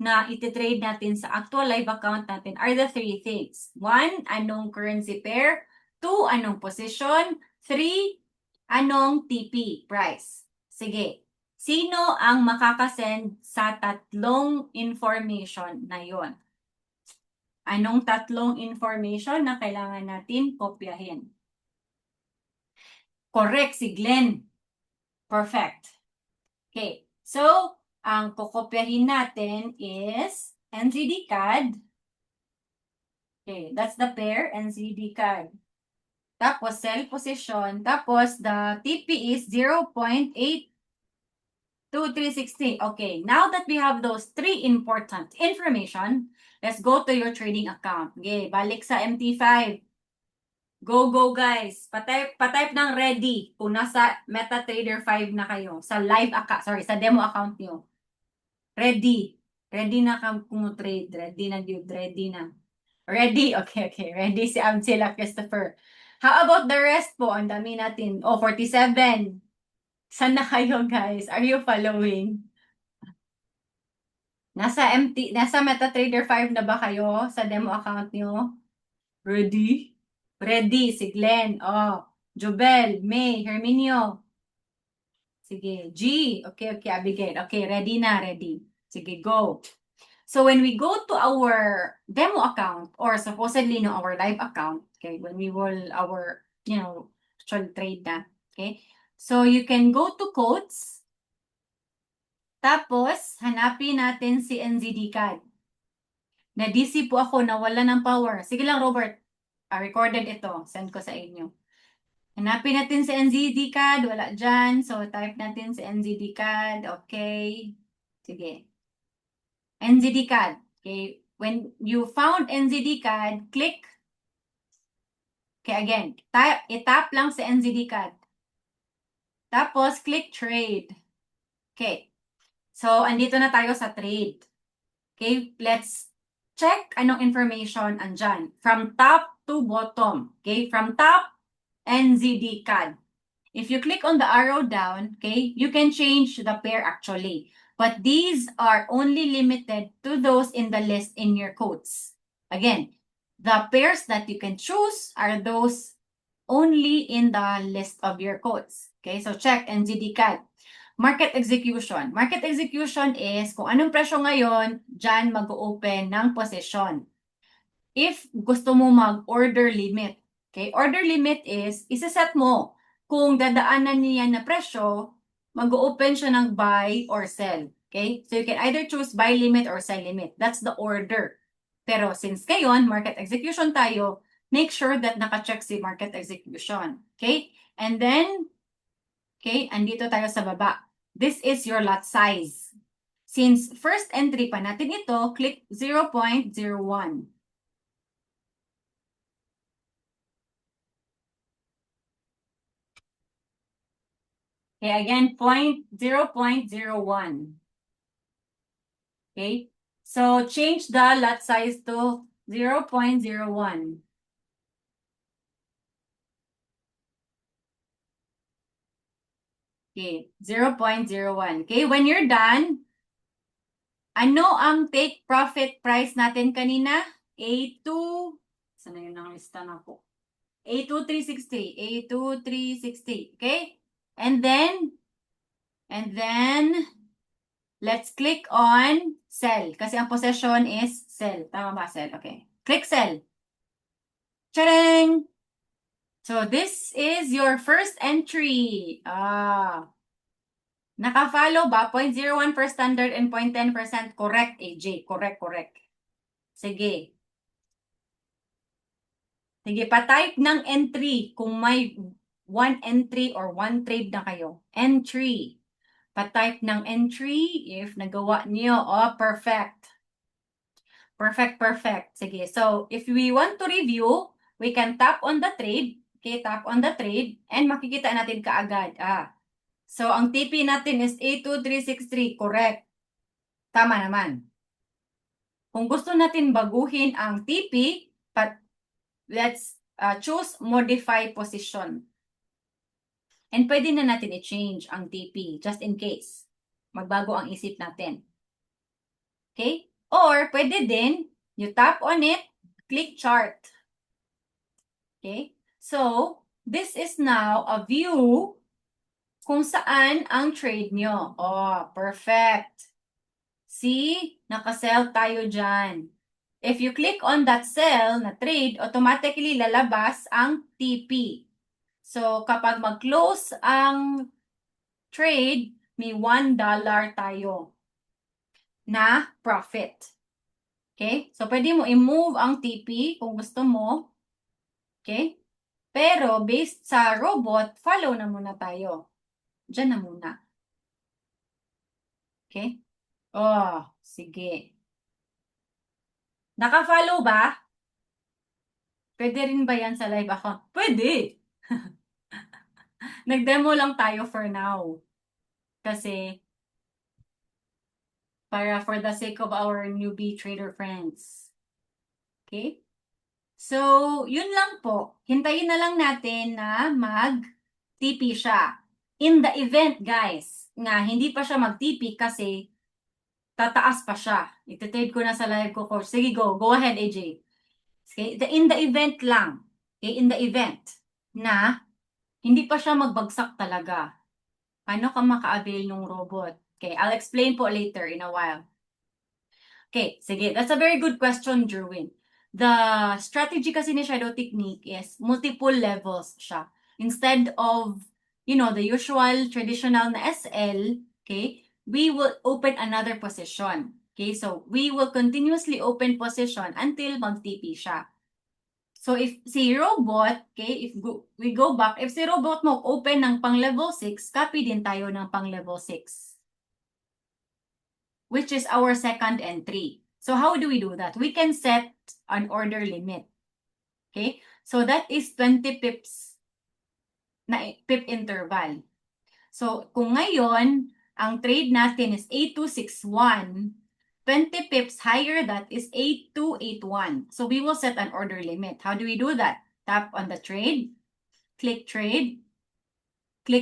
na ititrade natin sa actual live account natin are the 3 things. 1, anong currency pair? 2, anong position? 3, anong TP price? Sige, sino ang makakasend sa tatlong information na yon? Anong tatlong information na kailangan natin kopyahin? Correct, si Glenn. Perfect. Okay, so, ang kokopyahin natin is NZD CAD. Okay, that's the pair, NZD CAD. Tapos, sell position. Tapos, the TP is 0.82360. Okay, now that we have those 3 important information, let's go to your trading account. Okay, balik sa MT5. Go, go guys. Patype ng ready kung nasa MetaTrader 5 na kayo. Sa live account, sorry, sa demo account nyo. Ready. Ready na kung trade. Ready na dude. Ready na. Ready? Okay, okay. Ready si Amsila Christopher. How about the rest po? Ang dami natin. Oh, 47. Saan na kayo guys? Are you following? Nasa MetaTrader 5 na ba kayo sa demo account nyo? Ready? Ready, si Glenn. Oh, Jobel, May, Herminio. Sige, G. Okay, okay, Abigail. Okay, ready na, ready. Sige, go. So when we go to our demo account or supposedly no our live account, okay, when we will our, actual trade na, okay? So you can go to quotes. Tapos, hanapin natin si NZD CAD. Na-DC po ako, nawala ng power. Sige lang, Robert. Recorded ito. Send ko sa inyo. Hanapin natin si NZD CAD. Wala dyan. So, type natin si NZD CAD. Okay. Sige. NZD CAD. Okay. When you found NZD CAD, click. Okay, again. I-tap lang si NZD CAD. Tapos, click trade. Okay. So, andito na tayo sa trade. Okay. Let's check anong information andyan. From top to bottom. Okay. From top, NZD CAD. If you click on the arrow down, okay, you can change the pair actually. But these are only limited to those in the list in your quotes. Again, the pairs that you can choose are those only in the list of your quotes. Okay, so check NZD CAD. Market execution. Market execution is kung anong presyo ngayon, dyan mag-open ng position. if gusto mo mag-order limit. Okay? Order limit is, isa-set mo kung dadaanan niya na presyo, mag-open siya ng buy or sell. Okay? So you can either choose buy limit or sell limit. That's the order. Pero since ngayon, market execution tayo, make sure that naka-check si market execution. Okay? And then, okay, andito tayo sa baba. This is your lot size. Since first entry pa natin ito, click 0.01. Okay, again, 0.01. Okay, so change the lot size to 0.01. Okay, 0.01. Okay, when you're done, ano ang take profit price natin kanina? A2, sana yun ang lista na po. A2360, A2360, okay? And then, let's click on sell. Kasi ang possession is sell. Tama ba, sell? Okay. Click sell. Tadang! So, this is your first entry. Naka-follow ba? 0.01 per standard and 0.10%. Correct, AJ. Correct. Sige. Sige, pa-type ng entry kung may one entry or one trade na kayo. Entry. Pa-type ng entry if nagawa niyo. Oh, perfect. Perfect. Sige, so if we want to review, we can tap on the trade. Okay, tap on the trade and makikita natin kaagad. So ang TP natin is A2363. Correct. Tama naman. Kung gusto natin baguhin ang TP, let's choose modify position. And pwede na natin i-change ang TP just in case magbago ang isip natin. Okay? Or pwede din, you tap on it, click chart. Okay? So, this is now a view kung saan ang trade nyo. Oh, perfect. See? Naka-sell tayo dyan. If you click on that sell na trade, automatically lalabas ang TP. So, kapag mag-close ang trade, may $1 tayo na profit. Okay? So, pwede mo i-move ang TP kung gusto mo. Okay? Pero, based sa robot, follow na muna tayo. Diyan na muna. Okay? Oh, sige. Naka-follow ba? Pwede rin ba yan sa live account? Pwede! Nag-demo lang tayo for now. Kasi, for the sake of our newbie trader friends. Okay? So, yun lang po. Hintayin na lang natin na mag-TP siya. In the event, guys, nga hindi pa siya mag-TP kasi tataas pa siya. Iti-trade ko na sa live ko, coach. Sige, go. Go ahead, AJ. Okay? In the event lang. Okay? In the event na hindi pa siya magbagsak talaga. Paano ka maka-avail ng robot? Okay, I'll explain po later in a while. Okay, sige. That's a very good question, Jerwin. The strategy kasi ni Shadow Technique is multiple levels siya. Instead of, the usual traditional na SL, okay, we will open another position. Okay, so we will continuously open position until mag-TP siya. So if si robot, okay, we go back, if si robot mo open ng pang level 6, copy din tayo ng pang level 6. Which is our second entry. So how do we do that? We can set an order limit. Okay? So that is 20 pips na pip interval. So kung ngayon, ang trade natin is A261, 20 pips higher that is A281. So we will set an order limit. How do we do that? Tap on the trade, click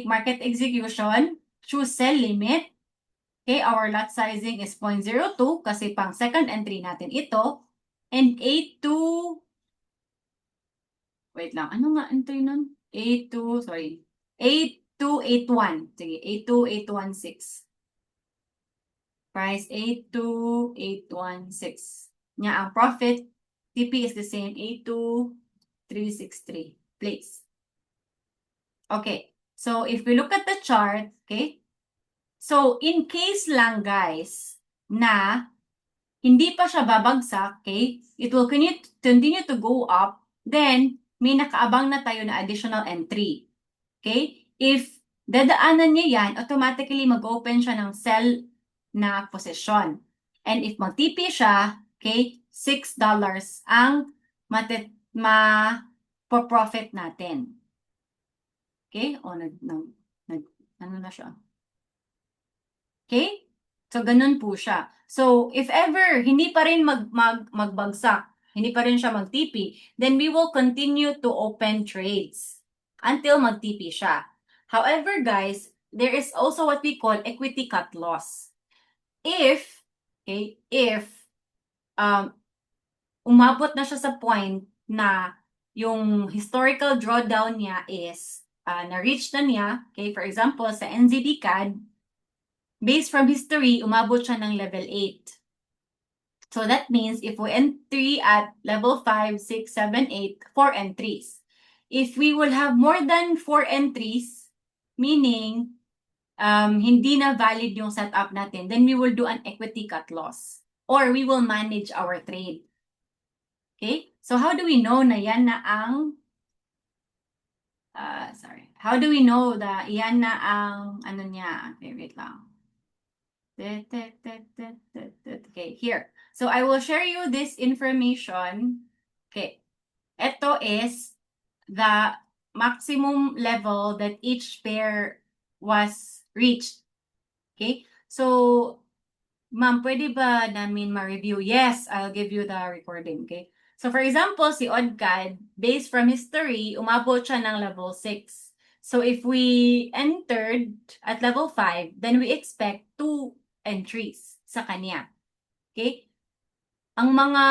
market execution, choose sell limit. Okay, our lot sizing is 0.02 kasi pang second entry natin ito. And A2, wait lang, ano nga entry nun? A2, sorry. A2816. Sige, A2816. Price 82816. Nya ang profit TP is the same, 82363, place. Okay, so if we look at the chart, okay, so in case lang guys na hindi pa siya babagsak, okay, it will continue to go up, then may nakaabang na tayo na additional entry. Okay? If dadaanan niya yan, automatically mag-open siya ng sell na position. And if mag-TP siya, okay, $6 ang ma-profit natin. Okay? O, ano na siya? Okay? So, ganun po siya. So, if ever hindi pa rin magbagsak, hindi pa rin siya mag-TP, then we will continue to open trades until mag-TP siya. However, guys, there is also what we call equity cut loss. If umabot na siya sa point na yung historical drawdown niya is na-reach na niya, okay, for example, sa NZD CAD, based from history, umabot siya ng level 8. So that means if we entry at level 5, 6, 7, 8, 4 entries. If we will have more than 4 entries, meaning hindi na valid yung setup natin, then we will do an equity cut loss or we will manage our trade. Okay? So how do we know na yan na ang how do we know that yan na ang ano niya? Okay, wait lang. Okay, here. So I will share you this information. Okay. Ito is the maximum level that each pair was reached. Okay? So, ma'am, pwede ba namin ma-review? Yes, I'll give you the recording. Okay? So, for example, si ODCAD, based from history, umabot siya ng level 6. So, if we entered at level 5, then we expect 2 entries sa kanya. Okay? Ang mga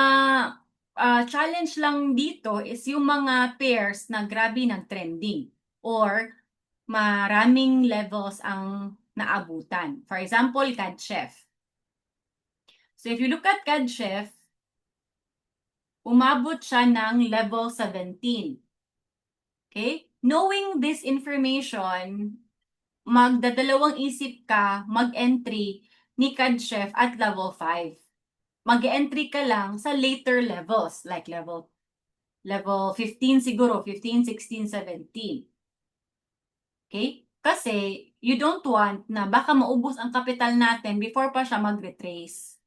challenge lang dito is yung mga pairs na grabe nag-trending or maraming levels ang naabutan. For example, CAD Chef. So if you look at CAD Chef, umabot siya ng level 17. Okay? Knowing this information, magdadalawang isip ka mag-entry ni CAD Chef at level 5. Mag-entry ka lang sa later levels, like level 15 siguro, 15, 16, 17. Okay? Kasi, you don't want na baka maubos ang kapital natin before pa siya mag-retrace.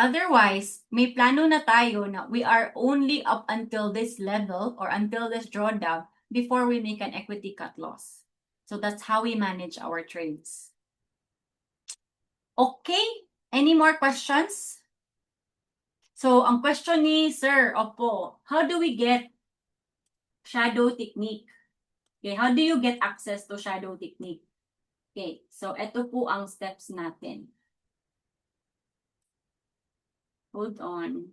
Otherwise, may plano na tayo na we are only up until this level or until this drawdown before we make an equity cut loss. So that's how we manage our trades. Okay? Any more questions? So, ang question ni Sir Oppo, how do we get shadow technique? Okay, how do you get access to shadow technique? Okay, so ito po ang steps natin. Hold on.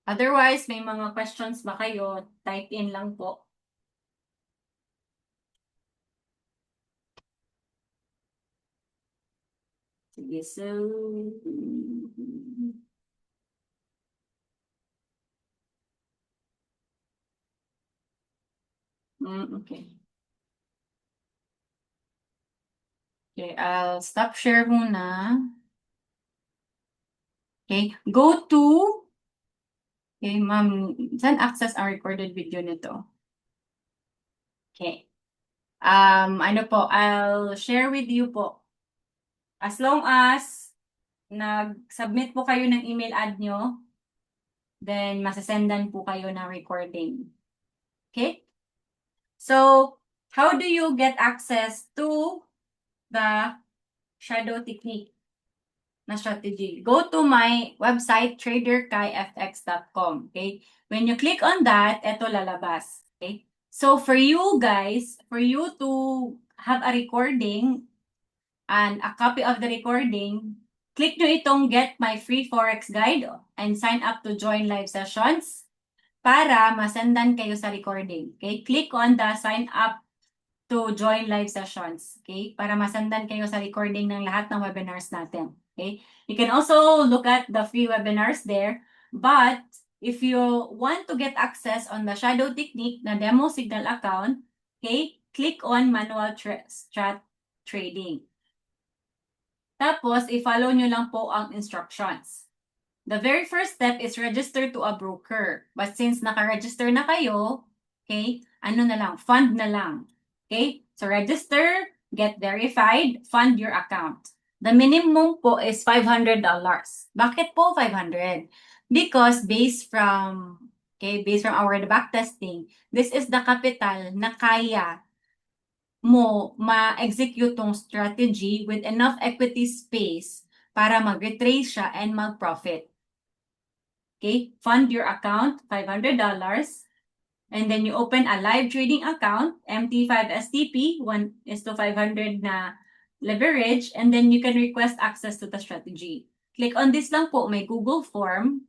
Otherwise, may mga questions ba kayo? Type in lang po. Sige, so... okay. Okay, I'll stop share muna. Okay, go to... Okay, ma'am, saan access ang recorded video nito? Okay. Ano po, I'll share with you po. As long as nag-submit po kayo ng email ad nyo, then masasendan po kayo ng recording. Okay? So, how do you get access to the shadow technique na strategy? Go to my website, traderkaifx.com. Okay? When you click on that, ito lalabas. Okay? So, for you guys, for you to have a recording and a copy of the recording, click nyo itong Get My Free Forex Guide and sign up to join live sessions para masendan kayo sa recording. Okay? Click on the sign up to join live sessions, okay? Para masandan kayo sa recording ng lahat ng webinars natin, okay? You can also look at the free webinars there, but if you want to get access on the Shadow Technique na demo Signal account, okay, click on manual strat trading. Tapos, i-follow nyo lang po ang instructions. The very first step is register to a broker. But since naka-register na kayo, okay, ano na lang, fund na lang. Okay? So register, get verified, fund your account. The minimum po is $500. Bakit po 500? Because based from our backtesting, this is the capital na kaya mo ma-execute tong strategy with enough equity space para mag-retrace siya and mag-profit. Okay, fund your account, $500, and then you open a live trading account, MT5 STP, 1:500 na leverage, and then you can request access to the strategy. Click on this lang po, may Google form.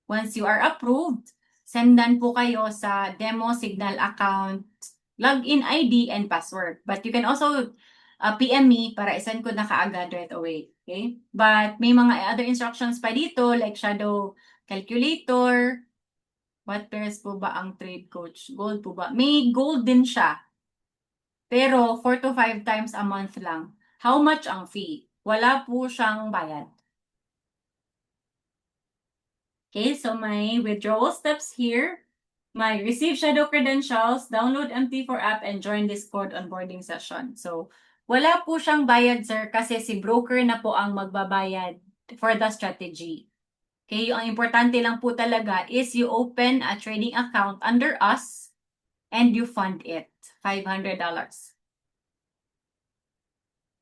Once you are approved, sendan po kayo sa demo Signal account, login ID, and password. But you can also PM me para isend ko na kaagad right away. Okay? But may mga other instructions pa dito, like shadow calculator. What pairs po ba ang trade coach? Gold po ba? May gold din siya. Pero 4 to 5 times a month lang. How much ang fee? Wala po siyang bayad. Okay, so my withdrawal steps here. My receive shadow credentials, download MT4 app, and join Discord onboarding session. So, wala po siyang bayad, sir, kasi si broker na po ang magbabayad for the strategy. Okay, ang importante lang po talaga is you open a trading account under us and you fund it. $500.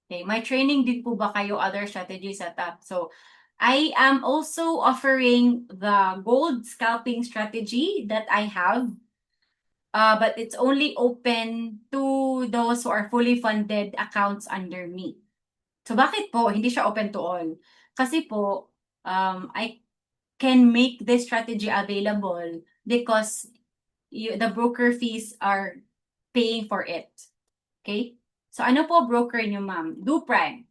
Okay, my training din po ba kayo other strategy setup? So, I am also offering the gold scalping strategy that I have, but it's only open to those who are fully funded accounts under me. So, bakit po hindi siya open to all? Kasi po, I can make this strategy available because the broker fees are paying for it. Okay? So, ano po broker nyo, ma'am? DoPrime.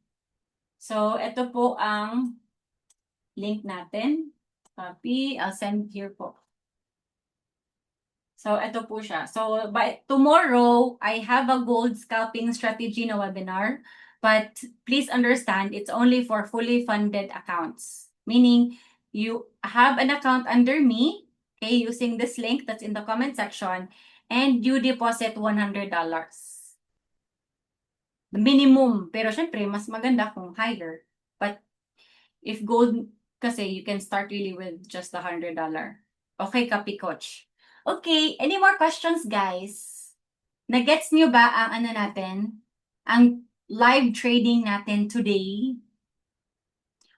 So, ito po ang link natin. Copy. I'll send here po. So, ito po siya. So, by tomorrow, I have a gold scalping strategy na webinar. But please understand, it's only for fully funded accounts. Meaning, you have an account under me, okay, using this link that's in the comment section, and you deposit $100. The minimum. Pero syempre, mas maganda kung higher. But if gold, kasi you can start really with just $100. Okay, copy coach. Okay, any more questions, guys? Nagets nyo ba ang ano natin? Ang live trading natin today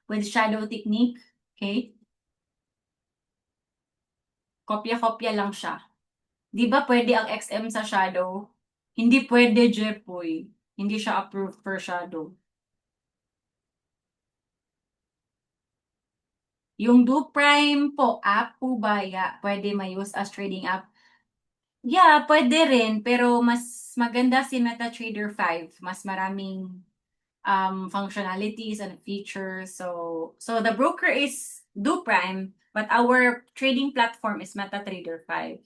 with Shadow Technique? Okay? Kopya-kopya lang siya. Di ba pwede ang XM sa Shadow? Hindi pwede, Jepoy. Hindi siya approved for Shadow. Yung DoPrime po, app po ba, pwede ma-use as trading app? Yeah, pwede rin, pero mas maganda si MetaTrader 5. Mas maraming functionalities and features. So the broker is DoPrime, but our trading platform is MetaTrader 5.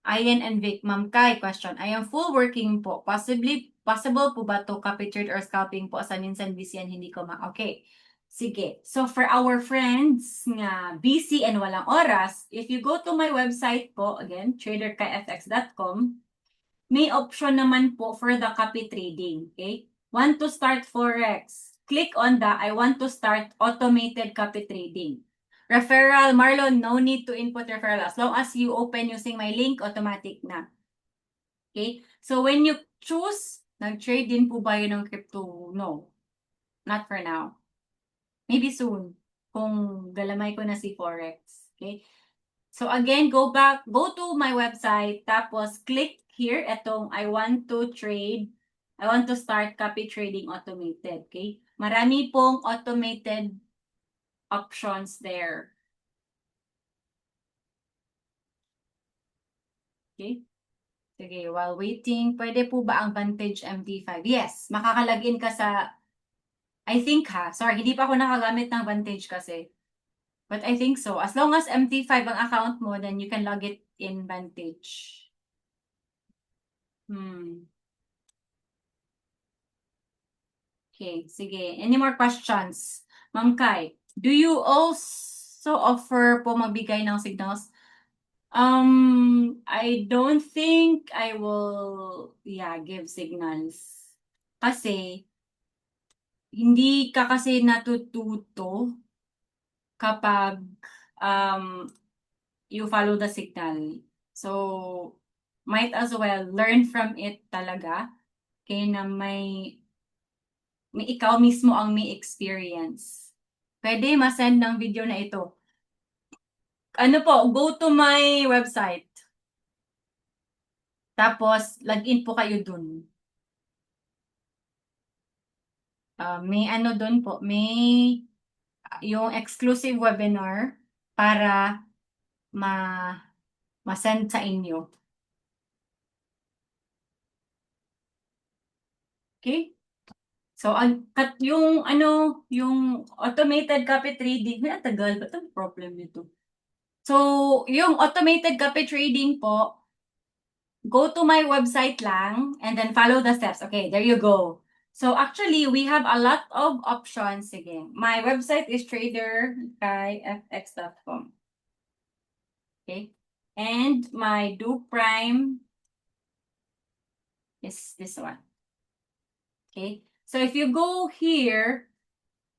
Ayan and Vic, Ma'am Kai, question. I am full working po. Possible po ba to copy trade or scalping po sa minsan busy and hindi ko Okay. Sige. So for our friends nga busy and walang oras, if you go to my website po, again, traderkfx.com, may option naman po for the copy trading. Okay? Want to start Forex? Click on the I want to start automated copy trading. Referral, Marlon, no need to input referral. As long as you open using my link, automatic na. Okay? So when you choose, nag-trade din po ba yun ng crypto? No. Not for now. Maybe soon. Kung galamay ko na si Forex. Okay? So again, go to my website, tapos click here, etong I want to start copy trading automated, okay? Marami pong automated options there. Okay? Sige, while waiting, pwede po ba ang Vantage MT5? Yes, makakalagin ka sa, I think sorry, hindi pa ako nakagamit ng Vantage kasi. But I think so. As long as MT5 ang account mo, then you can log it in Vantage. Okay, sige. Any more questions? Ma'am Kai, do you also offer po magbigay ng signals? I don't think I will, give signals. Kasi, hindi ka kasi natututo kapag you follow the signal. So, might as well learn from it talaga. Kaya na may ikaw mismo ang may experience. Pwede ma-send ng video na ito. Ano po, go to my website. Tapos, login po kayo dun. May ano dun po, may yung exclusive webinar para ma-send sa inyo. Okay? So, yung automated copy trading, may tagal, ba't ang problem nito? So, yung automated copy trading po, go to my website lang and then follow the steps. Okay, there you go. So, actually, we have a lot of options. Sige, my website is traderkayfx.com. Okay, and my do prime is this one. Okay, so if you go here,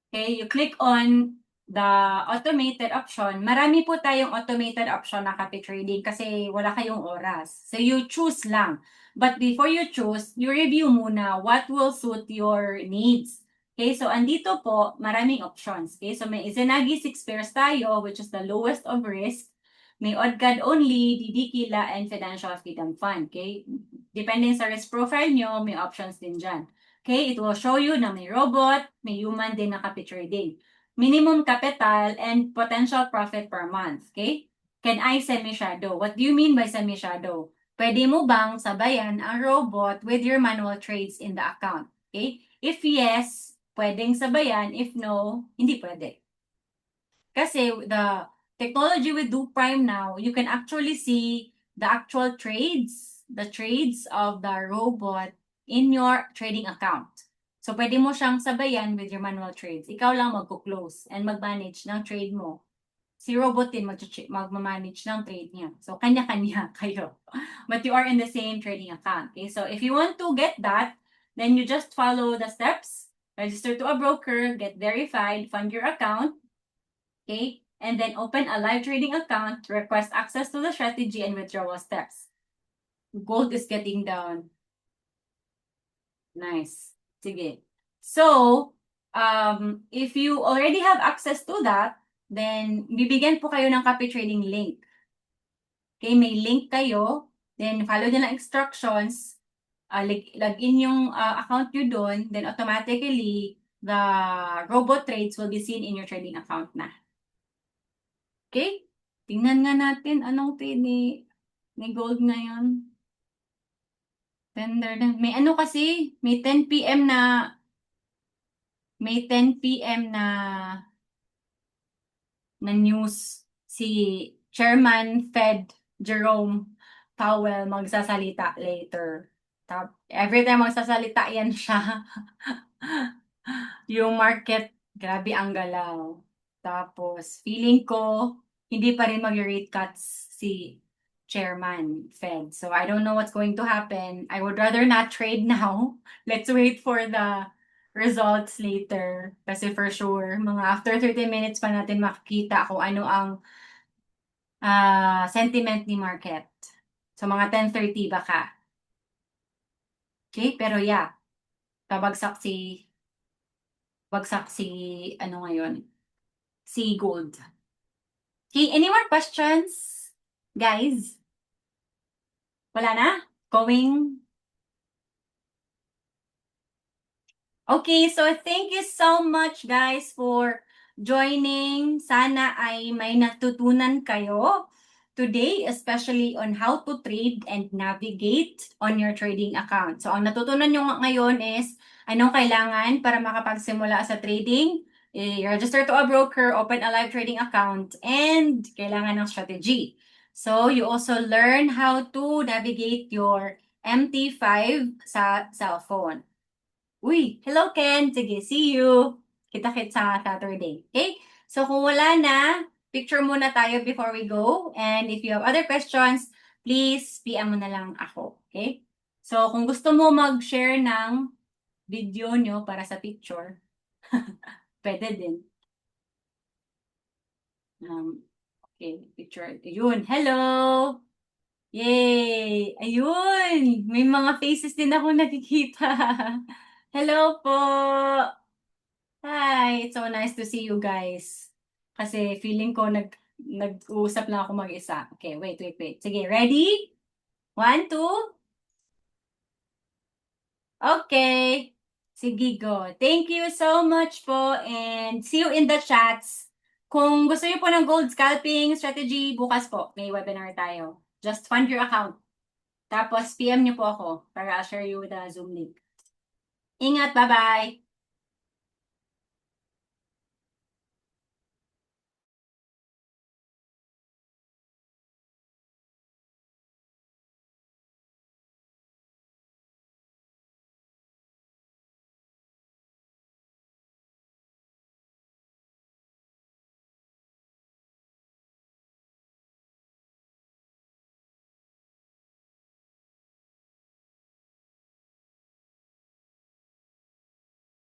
okay, you click on the automated option. Marami po tayong automated option na copy trading kasi wala kayong oras. So you choose lang. But before you choose, you review muna what will suit your needs. Okay, so andito po, maraming options. Okay, so may Izanagi 6 pairs tayo, which is the lowest of risk. May ODCAD only, Didikila, and Financial Freedom Fund. Okay, depending sa risk profile nyo, may options din dyan. Okay, it will show you na may robot, may human din na copy trading. Minimum capital and potential profit per month. Okay? Can I semi-shadow? What do you mean by semi-shadow? Pwede mo bang sabayan ang robot with your manual trades in the account? Okay? If yes, pwedeng sabayan. If no, hindi pwede. Kasi the technology with DoPrime now, you can actually see the actual trades, the trades of the robot in your trading account. So, pwede mo siyang sabayan with your manual trades. Ikaw lang magko-close and mag-manage ng trade mo. Si robot din mag-manage ng trade niya. So, kanya-kanya kayo. But you are in the same trading account. Okay? So, if you want to get that, then you just follow the steps. Register to a broker, get verified, fund your account. Okay? And then open a live trading account, request access to the strategy and withdrawal steps. Gold is getting down. Nice. Sige. So, if you already have access to that, then bibigyan po kayo ng copy trading link. Okay, may link kayo, then follow nyo lang instructions, login yung account nyo doon, then automatically, the robot trades will be seen in your trading account na. Okay? Tingnan nga natin anong trade ni gold ngayon. Tender din. May ano kasi, may 10 p.m. na news si Chairman Fed Jerome Powell magsasalita later. Every time magsasalita yan siya. Yung market, grabe ang galaw. Tapos, feeling ko, hindi pa rin mag-rate cuts si Chairman Fed. So, I don't know what's going to happen. I would rather not trade now. Let's wait for the results later. Kasi for sure, mga after 30 minutes pa natin makikita kung ano ang sentiment ni market. So, mga 10:30 baka. Okay? Pero yeah, babagsak ano ngayon, si gold. Okay, any more questions, guys? Wala na? Going? Okay, so thank you so much, guys, for joining. Sana ay may natutunan kayo. today, especially on how to trade and navigate on your trading account. So, ang natutunan nyo ngayon is anong kailangan para makapagsimula sa trading. Register to a broker, open a live trading account, and kailangan ng strategy. So, you also learn how to navigate your MT5 sa cellphone. Uy, hello Ken! Sige, see you! Kita-kits sa Saturday. Okay? So, kung wala na, picture muna tayo before we go. And if you have other questions, please PM mo na lang ako. Okay? So, kung gusto mo mag-share ng video nyo para sa picture, pwede din. Okay, picture. Ayun, hello! Yay! Ayun! May mga faces din ako nakikita. Hello po! Hi! It's so nice to see you guys. Kasi feeling ko nag-uusap lang ako mag-isa. Okay, wait. Sige, ready? 1, 2. Okay. Sige, go. Thank you so much po and see you in the chats. Kung gusto niyo po ng gold scalping strategy, bukas po may webinar tayo. Just fund your account. Tapos PM niyo po ako para I'll share you the Zoom link. Ingat, bye-bye!